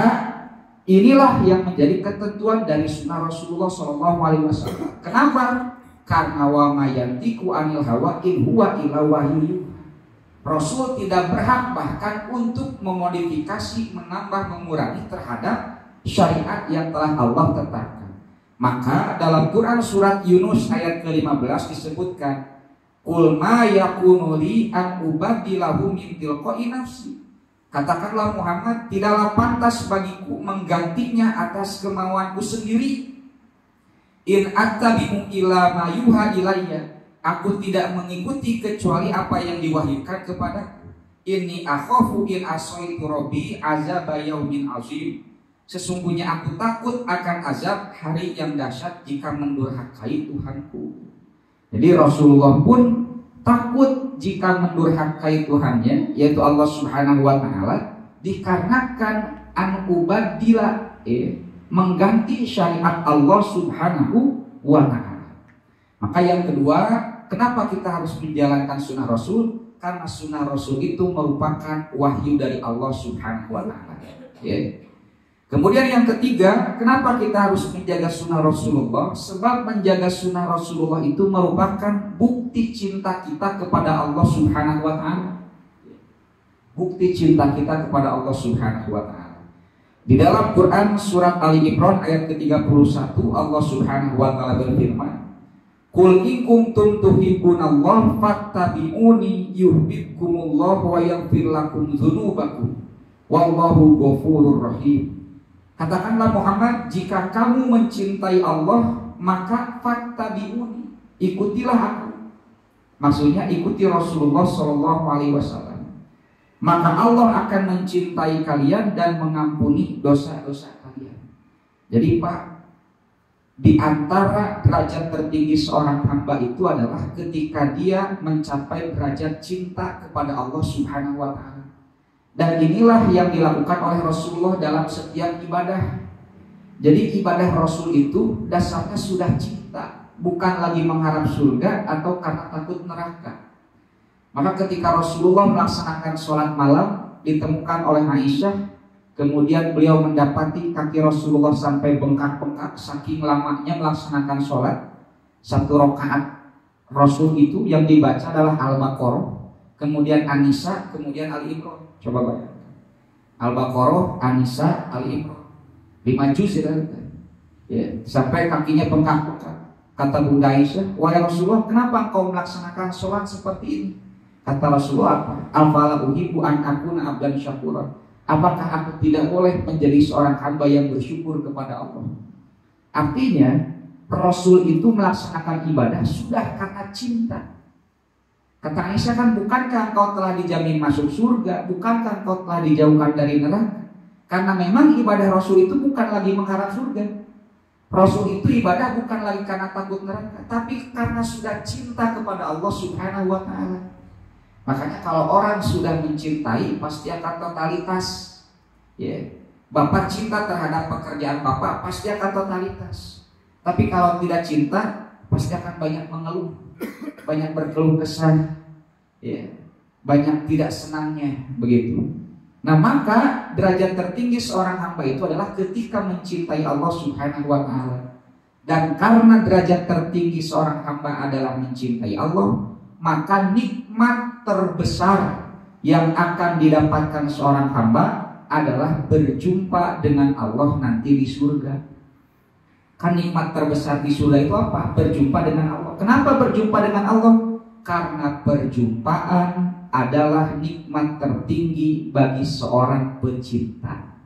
inilah yang menjadi ketentuan dari sunnah Rasulullah SAW. Kenapa? Karena wa ma yantiqu anil hawa in huwa illa wahyu. Rasul tidak berhak bahkan untuk memodifikasi, menambah, mengurangi terhadap syariat yang telah Allah tetapkan. Maka dalam Quran surat Yunus ayat ke-15 disebutkan, Qul ma yakunu li an ubaddilahu min tilqa'i nafsi. Katakanlah Muhammad, tidaklah pantas bagiku menggantinya atas kemauanku sendiri. In attabi'u ila ma yuha ilayya. Aku tidak mengikuti kecuali apa yang diwahyukan kepadaku. Inni akhafu in asaitu rabbi azab yaumin azim. Sesungguhnya aku takut akan azab hari yang dahsyat jika mendurhakai Tuhanku. Jadi Rasulullah pun takut jika mendurhakai Tuhannya, yaitu Allah Subhanahu wa taala, dikarenakan an ubaddila, mengganti syariat Allah Subhanahu wa taala. Maka yang kedua, kenapa kita harus menjalankan sunnah Rasul? Karena sunnah Rasul itu merupakan wahyu dari Allah Subhanahu wa taala. Ya. Kemudian yang ketiga, kenapa kita harus menjaga sunnah Rasulullah? Sebab menjaga sunnah Rasulullah itu merupakan bukti cinta kita kepada Allah Subhanahu wa taala. Bukti cinta kita kepada Allah Subhanahu wa taala. Di dalam Quran surat Ali Imran ayat ke-31 Allah Subhanahu wa taala berfirman, Qul in kuntum tuhibbunallaha fattabi'uni yuhibbukumullahu wa yaghfir lakum dzunubakum wallahu ghafurur rahim. Katakanlah Muhammad, jika kamu mencintai Allah, maka fattabi'uni, ikutilah aku. Maksudnya ikuti Rasulullah Shallallahu Alaihi Wasallam. Maka Allah akan mencintai kalian dan mengampuni dosa-dosa kalian. Jadi Pak, di antara derajat tertinggi seorang hamba itu adalah ketika dia mencapai derajat cinta kepada Allah Subhanahu wa Ta'ala. Dan inilah yang dilakukan oleh Rasulullah dalam setiap ibadah. Jadi ibadah Rasul itu dasarnya sudah cinta, bukan lagi mengharap surga atau karena takut neraka. Maka ketika Rasulullah melaksanakan sholat malam, ditemukan oleh Aisyah, kemudian beliau mendapati kaki Rasulullah sampai bengkak-bengkak saking lamanya melaksanakan sholat. Satu rakaat Rasul itu yang dibaca adalah Al-Baqarah, kemudian An-Nisa, kemudian Ali-Imran. Coba bayangkan, Al-Baqarah, An-Nisa, Ali-Imran, 5 juz ya, sampai kakinya bengkak-bengkak. Kata Bunda Aisyah, wahai Rasulullah, kenapa engkau melaksanakan sholat seperti ini? Kata Rasulullah apa? Afala uhibbu an akuna abdan syakura. Apakah aku tidak boleh menjadi seorang hamba yang bersyukur kepada Allah? Artinya Rasul itu melaksanakan ibadah sudah karena cinta. Kata Aisyah, kan bukankah engkau telah dijamin masuk surga? Bukankah engkau telah dijauhkan dari neraka? Karena memang ibadah Rasul itu bukan lagi mengharap surga. Rasul itu ibadah bukan lagi karena takut neraka, tapi karena sudah cinta kepada Allah Subhanahu wa Ta'ala. Makanya kalau orang sudah mencintai pasti akan totalitas. Ya, Bapak cinta terhadap pekerjaan Bapak pasti akan totalitas. Tapi kalau tidak cinta pasti akan banyak mengeluh, banyak berkeluh kesah, ya, banyak tidak senangnya begitu. Nah, maka derajat tertinggi seorang hamba itu adalah ketika mencintai Allah Subhanahu wa Ta'ala. Dan karena derajat tertinggi seorang hamba adalah mencintai Allah, maka nikmat terbesar yang akan didapatkan seorang hamba adalah berjumpa dengan Allah nanti di surga. Kan nikmat terbesar di surga itu apa? Berjumpa dengan Allah. Kenapa berjumpa dengan Allah? Karena perjumpaan adalah nikmat tertinggi bagi seorang pecinta.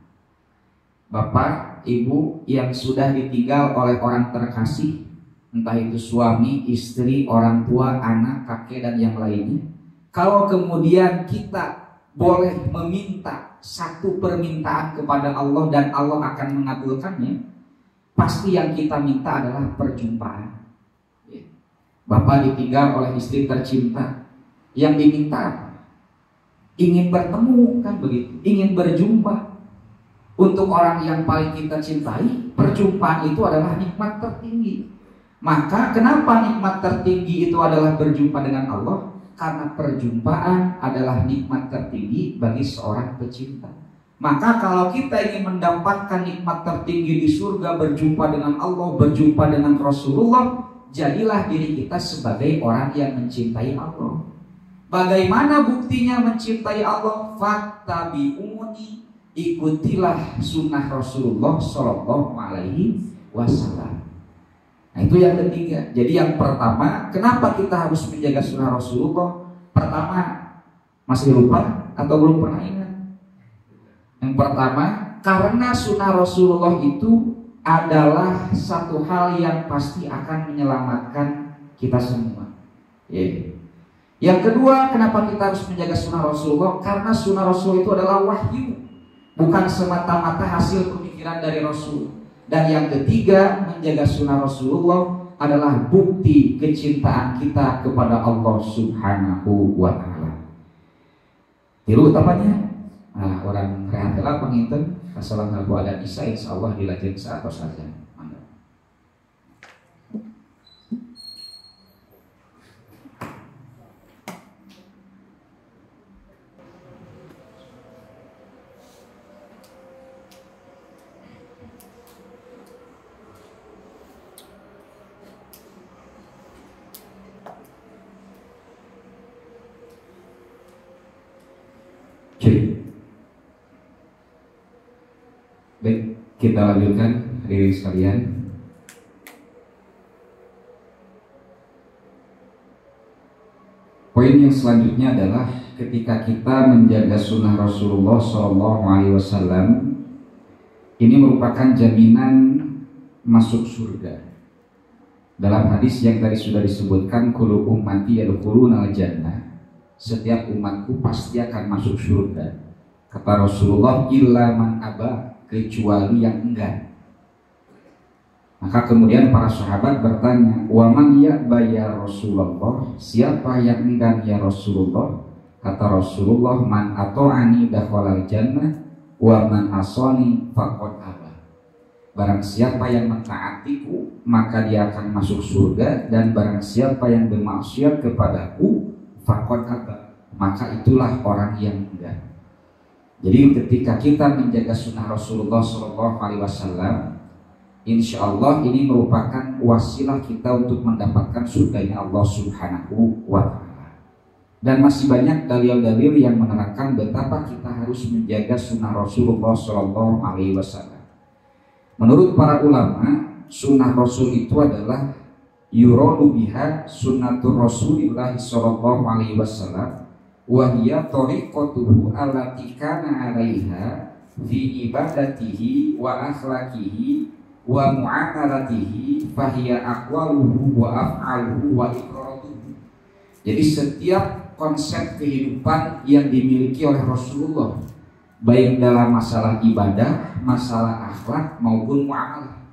Bapak, ibu yang sudah ditinggal oleh orang terkasih, entah itu suami, istri, orang tua, anak, kakek, dan yang lainnya. Kalau kemudian kita boleh meminta satu permintaan kepada Allah dan Allah akan mengabulkannya, pasti yang kita minta adalah perjumpaan. Bapak ditinggal oleh istri tercinta, yang diminta ingin bertemu, kan begitu, ingin berjumpa. Untuk orang yang paling kita cintai, perjumpaan itu adalah nikmat tertinggi. Maka kenapa nikmat tertinggi itu adalah berjumpa dengan Allah? Karena perjumpaan adalah nikmat tertinggi bagi seorang pecinta. Maka kalau kita ingin mendapatkan nikmat tertinggi di surga, berjumpa dengan Allah, berjumpa dengan Rasulullah, jadilah diri kita sebagai orang yang mencintai Allah. Bagaimana buktinya mencintai Allah? Fattabi'uni, ikutilah sunnah Rasulullah Shallallahu Alaihi Wasallam. Nah, itu yang ketiga. Jadi yang pertama, kenapa kita harus menjaga sunnah Rasulullah? Pertama, masih lupa atau belum pernah ingat? Yang pertama, karena sunnah Rasulullah itu adalah satu hal yang pasti akan menyelamatkan kita semua. Yang kedua, kenapa kita harus menjaga sunnah Rasulullah? Karena sunnah Rasul itu adalah wahyu, bukan semata-mata hasil pemikiran dari Rasul. Dan yang ketiga, menjaga sunnah Rasulullah adalah bukti kecintaan kita kepada Allah Subhanahu wa Ta'ala. Tiru utamanya, nah, orang rehat telah penginten kasalang Abu Adan Isa, insya Allah dilajeng saat saja. Baik, kita lanjutkan hadirin sekalian. Poin yang selanjutnya adalah ketika kita menjaga sunnah Rasulullah SAW, ini merupakan jaminan masuk surga. Dalam hadis yang tadi sudah disebutkan, kullu ummati yadkhuluna al-jannah, setiap umatku pasti akan masuk surga. Kata Rasulullah, illa man aba, kecuali yang enggan. Maka kemudian para sahabat bertanya, wa man ya'ba ya Rasulullah, siapa yang enggan ya Rasulullah? Kata Rasulullah, man ata'ani dakhalal jannah wa man asani faqad aba. Barang siapa yang mentaatiku maka dia akan masuk surga, dan barang siapa yang bermaksiat kepadaku faqad aba, maka itulah orang yang enggan. Jadi ketika kita menjaga sunnah Rasulullah SAW, insya Allah ini merupakan wasilah kita untuk mendapatkan surganya Allah Subhanahu wa Ta'ala. Dan masih banyak dalil-dalil yang menerangkan betapa kita harus menjaga sunnah Rasulullah SAW. Menurut para ulama, sunnah Rasul itu adalah yuradu biha sunnatur Rasulillah SAW, wa hiya tariqatuhu allati kana 'alaiha fi ibadatihi wa akhlaqihi wa mu'amalatihi fahiya aqwaluhu wa af'aluhu wa iqratuhu. Jadi setiap konsep kehidupan yang dimiliki oleh Rasulullah, baik dalam masalah ibadah, masalah akhlak maupun muamalah,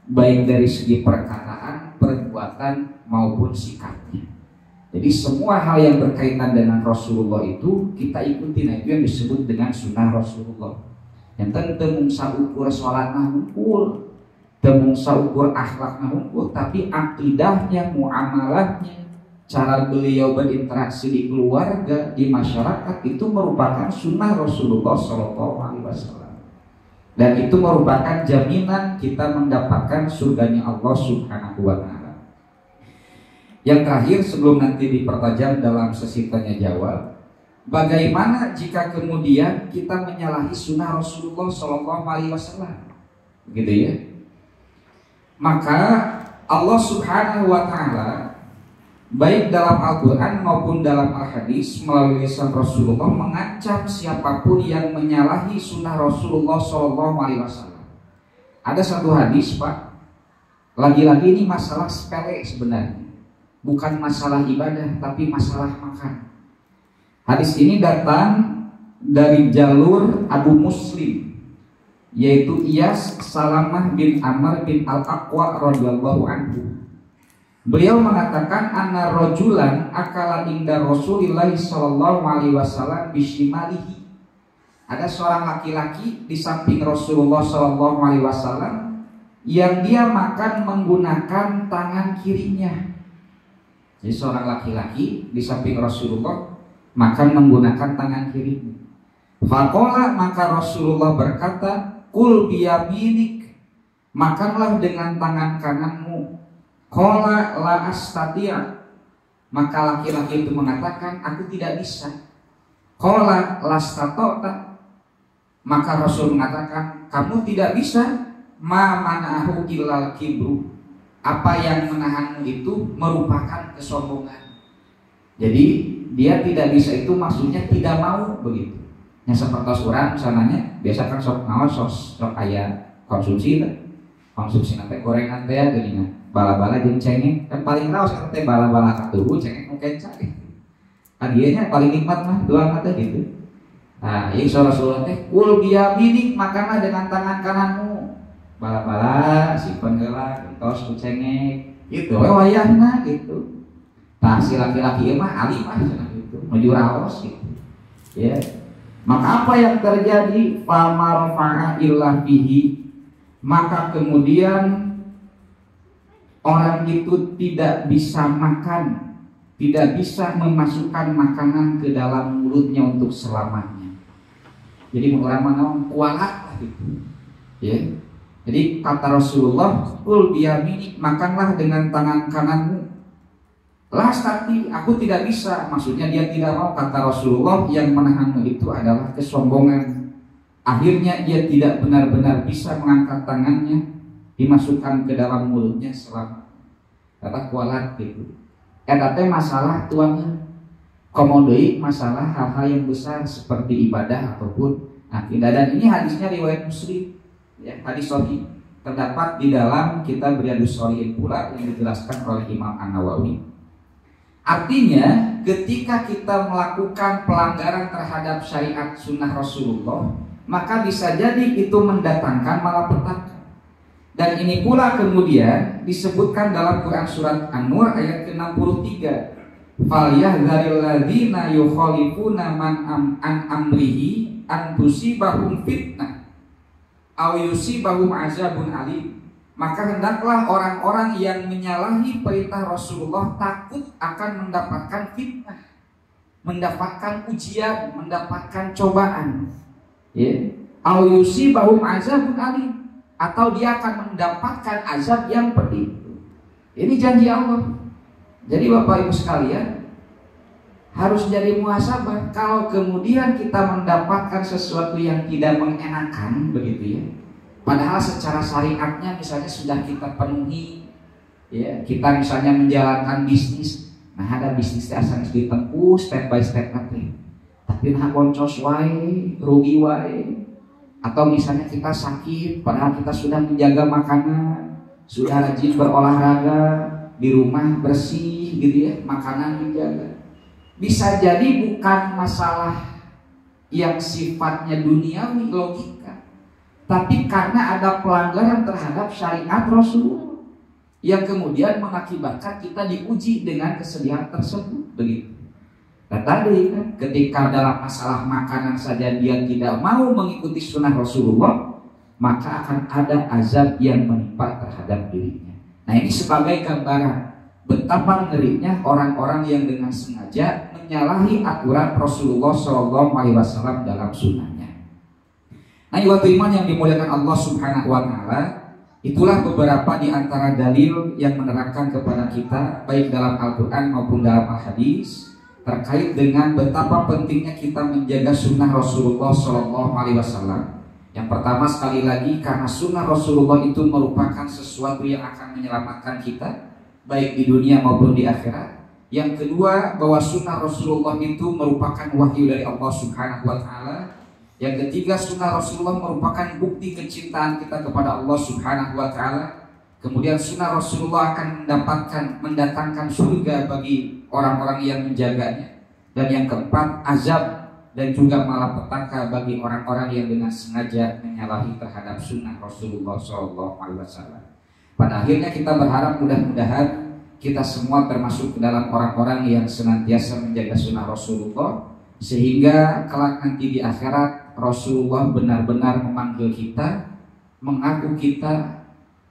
baik dari segi perkataan, perbuatan maupun sikapnya. Jadi semua hal yang berkaitan dengan Rasulullah itu kita ikuti. Nah, itu yang disebut dengan sunnah Rasulullah. Yang tentu saukur sholatnya hunkul, temung saukur akhlaknya hunkul, tapi akidahnya, muamalahnya, cara beliau berinteraksi di keluarga, di masyarakat, itu merupakan sunnah Rasulullah SAW. Dan itu merupakan jaminan kita mendapatkan surganya Allah Subhanahu wa Ta'ala. Yang terakhir sebelum nanti dipertajam dalam sesi tanya jawab, bagaimana jika kemudian kita menyalahi sunnah Rasulullah SAW, gitu ya? Maka Allah Subhanahu wa Ta'ala baik dalam Al-Quran maupun dalam Al-Hadis melalui lisan Rasulullah mengancam siapapun yang menyalahi sunnah Rasulullah SAW. Ada satu hadis, Pak, lagi-lagi ini masalah sepele sebenarnya, bukan masalah ibadah tapi masalah makan. Hadis ini datang dari jalur Abu Muslim, yaitu Iyas Salamah bin Amr bin Al-Aqwa radhiyallahu anhu. Beliau mengatakan, anna rajulan akala inda Rasulillah sallallahu alaihi wasallam bishimalihi. Ada seorang laki-laki di samping Rasulullah sallallahu alaihi wasallam yang dia makan menggunakan tangan kirinya. Jadi seorang laki-laki di samping Rasulullah makan menggunakan tangan kirinya. Faqala, maka Rasulullah berkata, kul biyaminik, makanlah dengan tangan kananmu. Qala la astati', maka laki-laki itu mengatakan, aku tidak bisa. Qala lastata'ta, maka Rasul mengatakan, kamu tidak bisa. Ma mana'ahu illal kibru, apa yang menahanmu itu merupakan kesombongan. Jadi dia tidak bisa itu maksudnya tidak mau begitu. Yang seperti orang sananya biasa kan sok naon sok aya konsumsi nanti gorengan teh geuningan bala-bala jeung cengeng, kan paling raos kan teh bala-bala katuhu cengeng nu kenca. Kan ieu nya paling nikmat mah doang teh gitu. Nah, ieu Rasulullah teh kul biyaminik, makanlah dengan tangan kananmu. Bala-bala simpen heula gentos ku cengeng gitu we wayahna gitu. Tah si laki-laki mah alim mah cenah gitu, menuju raos gitu. Ya. Maka apa yang terjadi? Famarfa'a illa bihi, maka kemudian orang itu tidak bisa makan, tidak bisa memasukkan makanan ke dalam mulutnya untuk selamanya. Jadi orang mana kualat lah gitu. Ya. Jadi kata Rasulullah, kul biyaminik, makanlah dengan tangan kananmu. Lastati, aku tidak bisa, maksudnya dia tidak mau. Kata Rasulullah, yang menahanmu itu adalah kesombongan. Akhirnya dia tidak benar-benar bisa mengangkat tangannya, dimasukkan ke dalam mulutnya selama. Kata kualat gitu. Eta teh masalah tuannya. komodoi masalah hal-hal yang besar seperti ibadah ataupun akidah. Dan ini hadisnya riwayat Muslim, ya, hadis sahih, terdapat di dalam kitab Riyadhus Shalihin pula yang dijelaskan oleh Imam An-Nawawi. Artinya ketika kita melakukan pelanggaran terhadap syariat sunnah Rasulullah, maka bisa jadi itu mendatangkan malapetaka. Dan ini pula kemudian disebutkan dalam Quran surat An-Nur ayat ke-63. Falyahdharil ladzina yukhalifuna an amrihi an tusibahum fitnah aw yusibahum azabun alim. Maka hendaklah orang-orang yang menyalahi perintah Rasulullah takut akan mendapatkan fitnah, mendapatkan ujian, mendapatkan cobaan. Ya, aw yusibahum azabun alim, atau dia akan mendapatkan azab yang pedih. Ini janji Allah. Jadi Bapak Ibu sekalian, harus jadi muhasabah. Kalau kemudian kita mendapatkan sesuatu yang tidak mengenakan, begitu ya, padahal secara syariatnya misalnya sudah kita penuhi, ya, kita misalnya menjalankan bisnis, nah ada bisnis asal ditempuh step by step nanti, tapi nah boncos wae, rugi wae. Atau misalnya kita sakit, padahal kita sudah menjaga makanan, sudah rajin berolahraga, di rumah bersih gitu ya, makanan dijaga. Bisa jadi bukan masalah yang sifatnya duniawi, logika, tapi karena ada pelanggaran terhadap syariat Rasulullah yang kemudian mengakibatkan kita diuji dengan kesedihan tersebut, begitu. Nah tadi kan, ketika dalam masalah makanan saja dia tidak mau mengikuti sunnah Rasulullah, maka akan ada azab yang menimpa terhadap dirinya. Nah ini sebagai gambaran betapa ngerinya orang-orang yang dengan sengaja menyalahi aturan Rasulullah SAW dalam sunnahnya. Nah ikhwatul iman yang dimuliakan Allah Subhanahu Wa Taala, itulah beberapa di antara dalil yang menerangkan kepada kita baik dalam Al-Quran maupun dalam Al-Hadis terkait dengan betapa pentingnya kita menjaga sunnah Rasulullah SAW. Yang pertama sekali lagi karena sunnah Rasulullah itu merupakan sesuatu yang akan menyelamatkan kita baik di dunia maupun di akhirat. Yang kedua bahwa sunnah Rasulullah itu merupakan wahyu dari Allah Subhanahu Wa Taala. Yang ketiga sunnah Rasulullah merupakan bukti kecintaan kita kepada Allah Subhanahu Wa Taala. Kemudian sunnah Rasulullah akan mendatangkan surga bagi orang-orang yang menjaganya. Dan yang keempat azab dan juga malapetaka bagi orang-orang yang dengan sengaja menyalahi terhadap sunnah Rasulullah SAW. Pada akhirnya kita berharap mudah-mudahan kita semua termasuk ke dalam orang-orang yang senantiasa menjaga sunnah Rasulullah, sehingga kelak nanti di akhirat Rasulullah benar-benar memanggil kita, mengaku kita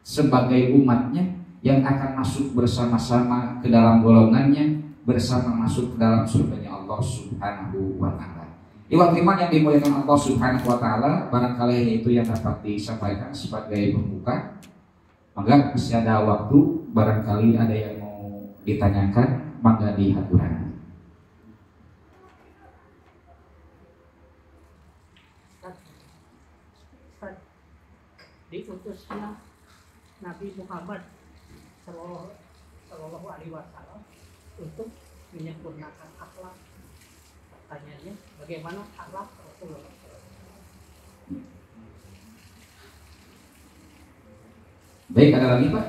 sebagai umatnya yang akan masuk bersama-sama ke dalam golongannya, bersama masuk ke dalam surganya Allah Subhanahu Wa Taala. Ikhwatul iman yang dimuliakan Allah Subhanahu Wa Taala, barangkali itu yang dapat disampaikan sebagai pembuka. Maka masih ada waktu, barangkali ada yang mau ditanyakan, maka dihaturan. Diutusnya Nabi Muhammad Sallallahu Alaihi Wasallam untuk menyempurnakan akhlak. Pertanyaannya, bagaimana akhlak Rasulullah? Baik, ada lagi Pak?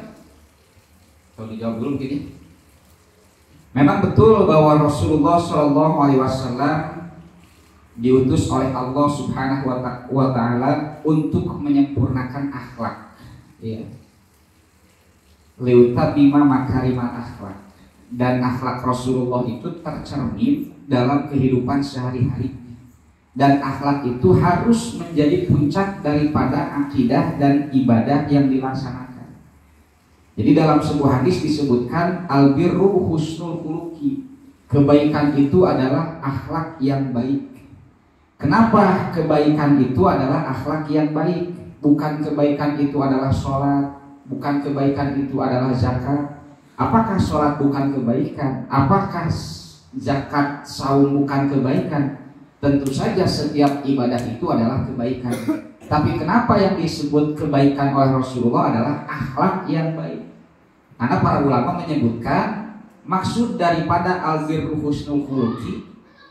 Kalau dijawab dulu begini. Memang betul bahwa Rasulullah SAW diutus oleh Allah Subhanahu Wa Taala untuk menyempurnakan akhlak. Ya. Liutabima makarimat akhlak. Dan akhlak Rasulullah itu tercermin dalam kehidupan sehari-hari. Dan akhlak itu harus menjadi puncak daripada akidah dan ibadah yang dilaksanakan. Jadi dalam sebuah hadis disebutkan albirru husnul khuluqi. Kebaikan itu adalah akhlak yang baik. Kenapa kebaikan itu adalah akhlak yang baik? Bukan kebaikan itu adalah sholat, bukan kebaikan itu adalah zakat. Apakah sholat bukan kebaikan? Apakah zakat, saum bukan kebaikan? Tentu saja setiap ibadah itu adalah kebaikan. Tapi kenapa yang disebut kebaikan oleh Rasulullah adalah akhlak yang baik? Karena para ulama menyebutkan maksud daripada albirru husnul khuluqi,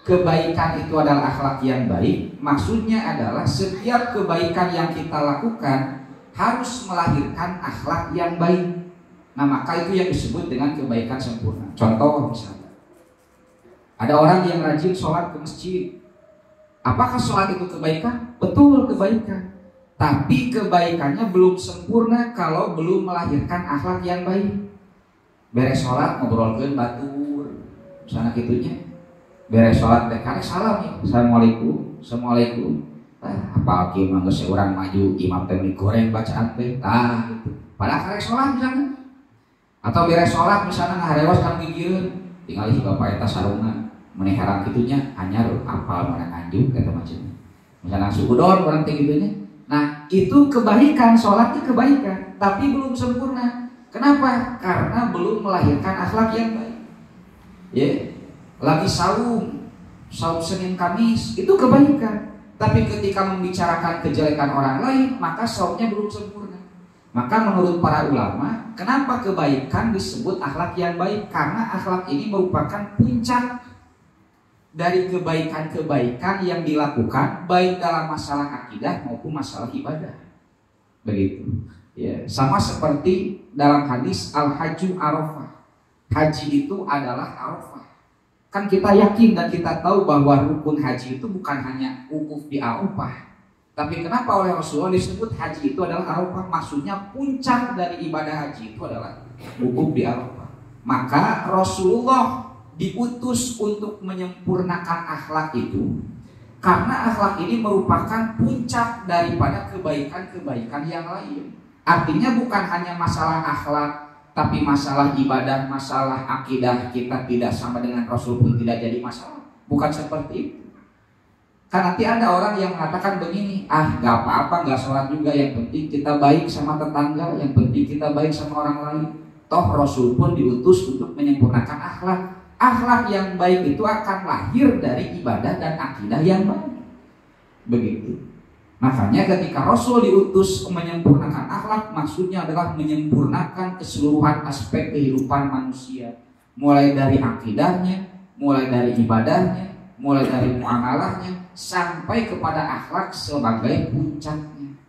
kebaikan itu adalah akhlak yang baik, maksudnya adalah setiap kebaikan yang kita lakukan harus melahirkan akhlak yang baik. Nah, maka itu yang disebut dengan kebaikan sempurna. Contoh misalnya, ada orang yang rajin sholat ke masjid. Apakah sholat itu kebaikan? Betul, kebaikan. Tapi kebaikannya belum sempurna kalau belum melahirkan akhlak yang baik. Beres sholat ngobrolkeun batur, sana gitunya. Beres sholat teh karek salam ya. Assalamualaikum. Assalamualaikum. Apa ki mangga seorang maju imam teh goreng bacaan teh. Gitu. Padahal karek sholat misalnya. Atau beres sholat misalnya ngaharewas kan gigieun, tinggal si bapak eta sarungna meneh harang kitunya anyar apal mana anjuk kata macam. Misalnya sugudon orang teh gitunya. Nah, itu kebaikan, sholatnya kebaikan, tapi belum sempurna. Kenapa? Karena belum melahirkan akhlak yang baik. Ya. Lagi saum Senin Kamis itu kebaikan, tapi ketika membicarakan kejelekan orang lain maka saumnya belum sempurna. Maka menurut para ulama, kenapa kebaikan disebut akhlak yang baik? Karena akhlak ini merupakan puncak dari kebaikan-kebaikan yang dilakukan baik dalam masalah akidah maupun masalah ibadah. Begitu. Ya, sama seperti dalam hadis al-hajju arafah. Haji itu adalah arafah. Kan kita yakin dan kita tahu bahwa rukun haji itu bukan hanya wukuf di Arafah. Tapi kenapa oleh Rasulullah disebut haji itu adalah Arafah? Maksudnya puncak dari ibadah haji itu adalah wukuf di Arafah. Maka Rasulullah diutus untuk menyempurnakan akhlak itu, karena akhlak ini merupakan puncak daripada kebaikan-kebaikan yang lain. Artinya bukan hanya masalah akhlak, tapi masalah ibadah, masalah akidah kita tidak sama dengan Rasul pun tidak jadi masalah. Bukan seperti itu. Kan nanti ada orang yang mengatakan begini, gak apa-apa, gak sholat juga, yang penting kita baik sama tetangga, yang penting kita baik sama orang lain. Toh Rasul pun diutus untuk menyempurnakan akhlak. Akhlak yang baik itu akan lahir dari ibadah dan akidah yang baik. Begitu. Makanya ketika Rasul diutus menyempurnakan akhlak, maksudnya adalah menyempurnakan keseluruhan aspek kehidupan manusia, mulai dari akidahnya, mulai dari ibadahnya, mulai dari muamalahnya, sampai kepada akhlak sebagai puncaknya.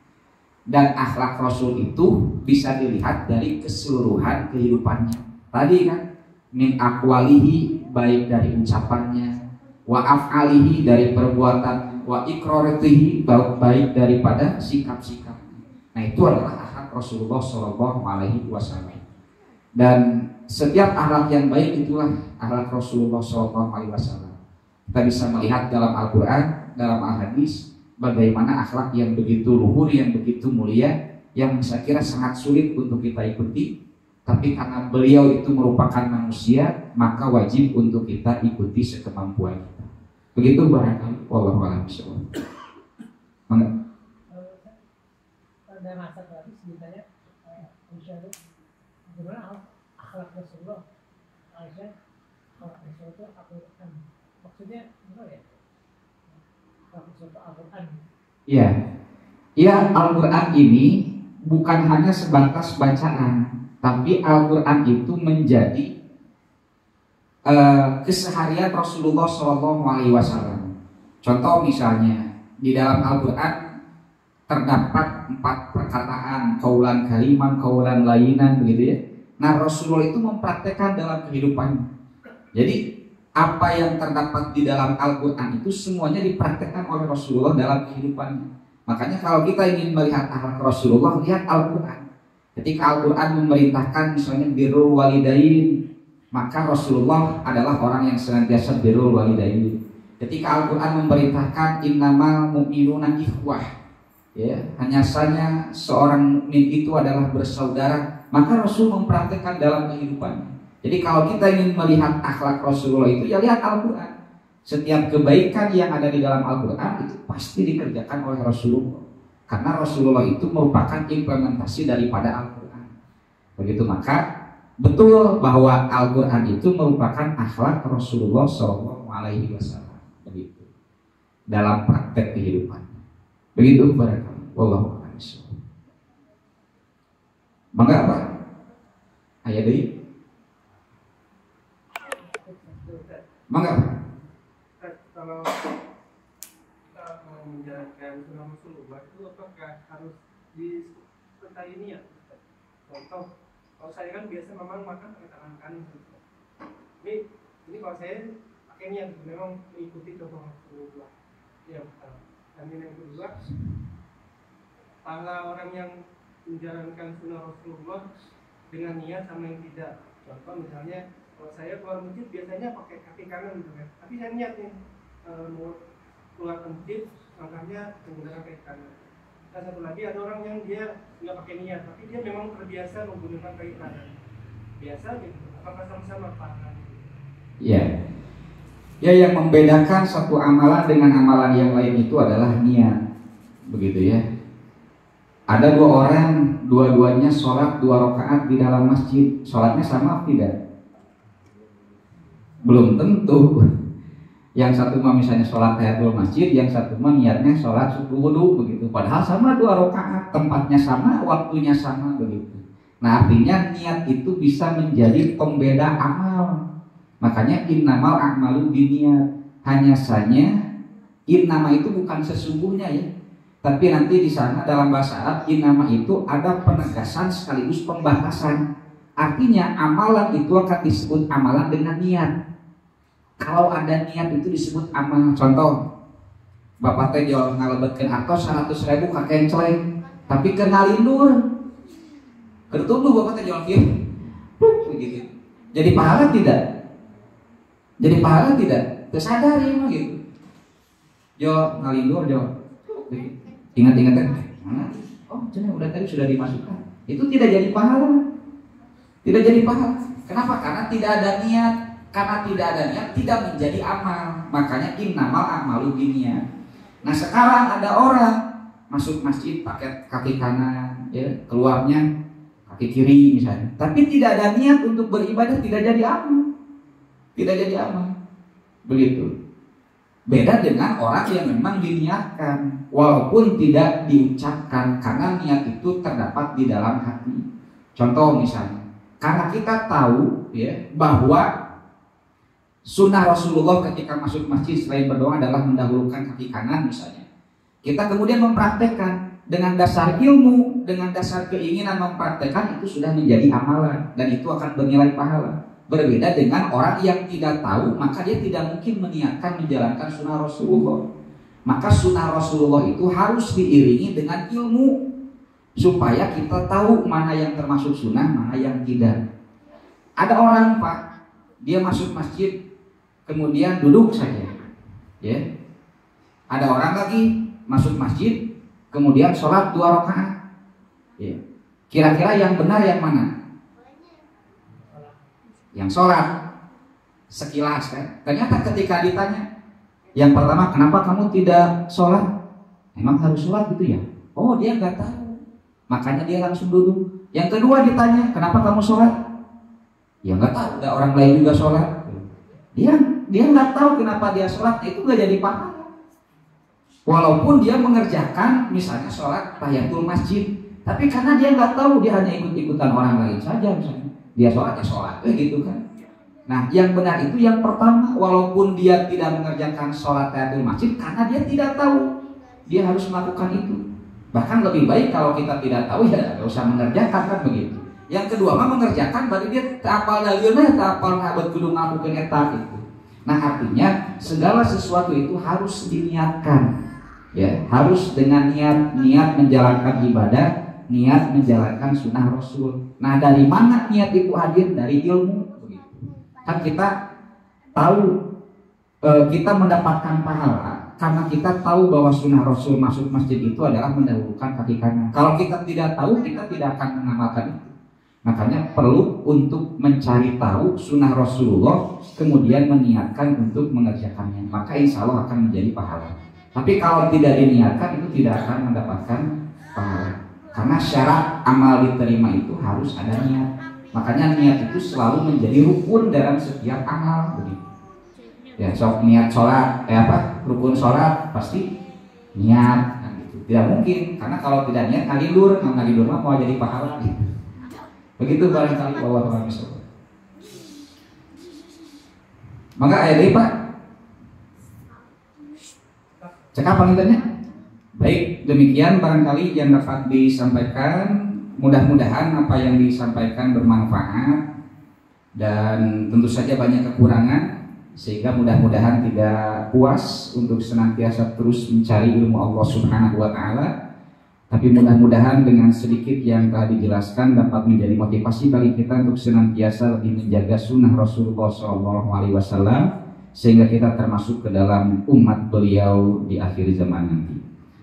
Dan akhlak Rasul itu bisa dilihat dari keseluruhan kehidupannya. Tadi kan, min aqwalihi, baik dari ucapannya, wa af'alihi, dari perbuatan, wa iqraratihi, baik daripada sikap-sikap. Nah, itu adalah akhlak Rasulullah SAW. Dan setiap akhlak yang baik itulah akhlak Rasulullah SAW. Kita bisa melihat dalam Al-Quran, dalam Al-Hadis, bagaimana akhlak yang begitu luhur, yang begitu mulia, yang saya kira sangat sulit untuk kita ikuti. Tapi karena beliau itu merupakan manusia, maka wajib untuk kita ikuti sekemampuan kita. Begitu barangkali. Wallahu a'lam bishawab. Pada masa tadi ditanya Aisyah gimana akhlak Rasulullah? Aisyah akhlak Rasulullah itu Al-Quran. Maksudnya gimana ya? Akhlak Rasulullah Al-Quran. Iya. Ya, Al-Quran ini bukan hanya sebatas bacaan, tapi Al-Quran itu menjadi keseharian Rasulullah SAW. Contoh misalnya di dalam Al-Quran terdapat 4 perkataan, qaulan kaliman, qaulan lainan, begitu ya. Nah, Rasulullah itu mempraktekkan dalam kehidupannya. Jadi apa yang terdapat di dalam Al-Quran itu semuanya dipraktekkan oleh Rasulullah dalam kehidupannya. Makanya kalau kita ingin melihat akhlak Rasulullah, lihat Al-Quran. Ketika Al-Quran memerintahkan misalnya birrul walidain, maka Rasulullah adalah orang yang senantiasa birrul walidain. Ketika Al-Quran memerintahkan innamal mu'minuna ikhwah, ya, hanya saja seorang mukmin itu adalah bersaudara, maka Rasul mempraktekkan dalam kehidupannya. Jadi kalau kita ingin melihat akhlak Rasulullah itu, ya lihat Al-Quran. Setiap kebaikan yang ada di dalam Al-Quran itu pasti dikerjakan oleh Rasulullah, karena Rasulullah itu merupakan implementasi daripada Al-Quran. Begitu, maka betul bahwa Al-Quran itu merupakan akhlak Rasulullah SAW. Begitu dalam praktek kehidupan. Begitu barangkali. Wallahu a'lam bishawab. Mangga apa? Ayat deui. Mangga. Kalau kita mau menjalankan sunnah Rasulullah itu apakah harus disertai niat? Contoh, kalau saya kan biasa memang makan pakai tangan kanan. Ini kalau saya pakai niat memang mengikuti contoh Rasulullah. Ya, dan yang kedua, pahala orang yang menjalankan sunnah Rasulullah dengan niat sama yang tidak. Contoh misalnya kalau saya keluar masjid biasanya pakai kaki kanan gitu kan, tapi saya niat nih mau keluar masjid langkahnya menggunakan kaki kanan. Dan satu lagi ada orang yang dia nggak pakai niat, tapi dia memang terbiasa menggunakan kaki kanan. Biasa gitu. Apakah sama-sama pahala? Ya. Ya, yang membedakan satu amalan dengan amalan yang lain itu adalah niat. Begitu ya. Ada dua orang, dua-duanya sholat 2 rakaat di dalam masjid. Sholatnya sama tidak? Belum tentu. Yang satu mah misalnya sholat tahiyatul masjid, yang satu mah niatnya sholat subuh wudu begitu. Padahal sama 2 rakaat, tempatnya sama, waktunya sama begitu. Nah, artinya niat itu bisa menjadi pembeda amal. Makanya innamal a'malu binniyat. Hanya saja innama itu bukan sesungguhnya ya. Tapi nanti di sana dalam bahasa Arab innama itu ada penegasan sekaligus pembahasan. Artinya amalan itu akan disebut amalan dengan niat. Kalau ada niat itu disebut amal. Contoh, bapak teh jual ngalebetkeun artos 100.000 ka kenceleng, tapi kenalin dur. Kertuduh bapak teh jual kieu. Begitu. Jadi pahala tidak? Jadi pahala tidak? Tersadari mah gitu. Jo ngalindur jo. Ingat-ingat kan? Oh, jadi udah tadi sudah dimasukkan. Itu tidak jadi pahala. Tidak jadi pahala. Kenapa? Karena tidak ada niat. Karena tidak ada niat tidak menjadi amal. Makanya innamal a'malu binniyat. Nah, sekarang ada orang masuk masjid pakai kaki kanan, ya, keluarnya kaki kiri misalnya. Tapi tidak ada niat untuk beribadah, tidak jadi amal. Tidak jadi amal. Begitu. Beda dengan orang yang memang diniatkan walaupun tidak diucapkan, karena niat itu terdapat di dalam hati. Contoh misalnya, karena kita tahu ya bahwa sunnah Rasulullah ketika masuk masjid selain berdoa adalah mendahulukan kaki kanan misalnya. Kita kemudian mempraktekkan dengan dasar ilmu, dengan dasar keinginan mempraktekkan, itu sudah menjadi amalan dan itu akan bernilai pahala. Berbeda dengan orang yang tidak tahu, maka dia tidak mungkin meniatkan menjalankan sunnah Rasulullah. Maka sunnah Rasulullah itu harus diiringi dengan ilmu supaya kita tahu mana yang termasuk sunnah, mana yang tidak. Ada orang Pak, dia masuk masjid kemudian duduk saja, ya. Ada orang lagi masuk masjid kemudian sholat 2 rakaat, ya. Kira-kira yang benar yang mana? Yang sholat. Sekilas kan, ternyata ketika ditanya, yang pertama, kenapa kamu tidak sholat? Emang harus sholat gitu ya? Oh, dia nggak tahu, makanya dia langsung duduk. Yang kedua ditanya, kenapa kamu sholat? Ya nggak tahu, ada orang lain juga sholat. Dia nggak tahu kenapa dia sholat, itu nggak jadi pahala. Walaupun dia mengerjakan misalnya sholat tahiyatul masjid, tapi karena dia nggak tahu, dia hanya ikut-ikutan orang lain saja misalnya. Dia sholat ya sholat, gitu kan. Nah, yang benar itu yang pertama, walaupun dia tidak mengerjakan sholat tahiyatul masjid karena dia tidak tahu, dia harus melakukan itu. Bahkan lebih baik kalau kita tidak tahu ya nggak usah mengerjakan, kan begitu. Yang kedua mah mengerjakan berarti dia tapal dalilna, tapal ngabat kudu ngakukeun eta gitu. Nah, artinya segala sesuatu itu harus diniatkan, ya, harus dengan niat menjalankan ibadah, niat menjalankan sunnah Rasul. Nah, dari mana niat itu hadir? Dari ilmu. Kan kita tahu kita mendapatkan pahala karena kita tahu bahwa sunnah Rasul masuk masjid itu adalah mendahulukan kaki kanan. Kalau kita tidak tahu, kita tidak akan mengamalkan itu. Makanya perlu untuk mencari tahu sunnah Rasulullah, kemudian meniatkan untuk mengerjakannya. Maka insya Allah akan menjadi pahala. Tapi kalau tidak diniatkan, itu tidak akan mendapatkan pahala. Karena syarat amal diterima itu harus ada niat. Makanya niat itu selalu menjadi rukun dalam setiap amal. Begitu. Ya, sok niat sholat, rukun sholat pasti niat. Nah, gitu. Tidak mungkin, karena kalau tidak niat ngalidur mah mau jadi pahala. Gitu. Begitu barangkali bahwa Tuhan bisa. Maka ayat ini Pak. Cekap pangitannya. Baik, demikian barangkali yang dapat disampaikan. Mudah-mudahan apa yang disampaikan bermanfaat dan tentu saja banyak kekurangan, sehingga mudah-mudahan tidak puas untuk senantiasa terus mencari ilmu Allah Subhanahu wa Ta'ala. Tapi mudah-mudahan dengan sedikit yang telah dijelaskan dapat menjadi motivasi bagi kita untuk senantiasa lebih menjaga sunnah Rasulullah SAW, sehingga kita termasuk ke dalam umat beliau di akhir zaman nanti.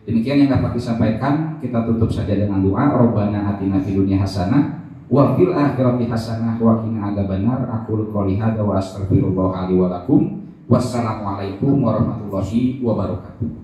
Demikian yang dapat disampaikan. Kita tutup saja dengan doa. Rabbana atina fid dunya hasanah wa fil akhirati hasanah wa qina adzabannar. Aqulu qouli hadza wa astaghfirullah li wa lakum. Wassalamualaikum warahmatullahi wabarakatuh.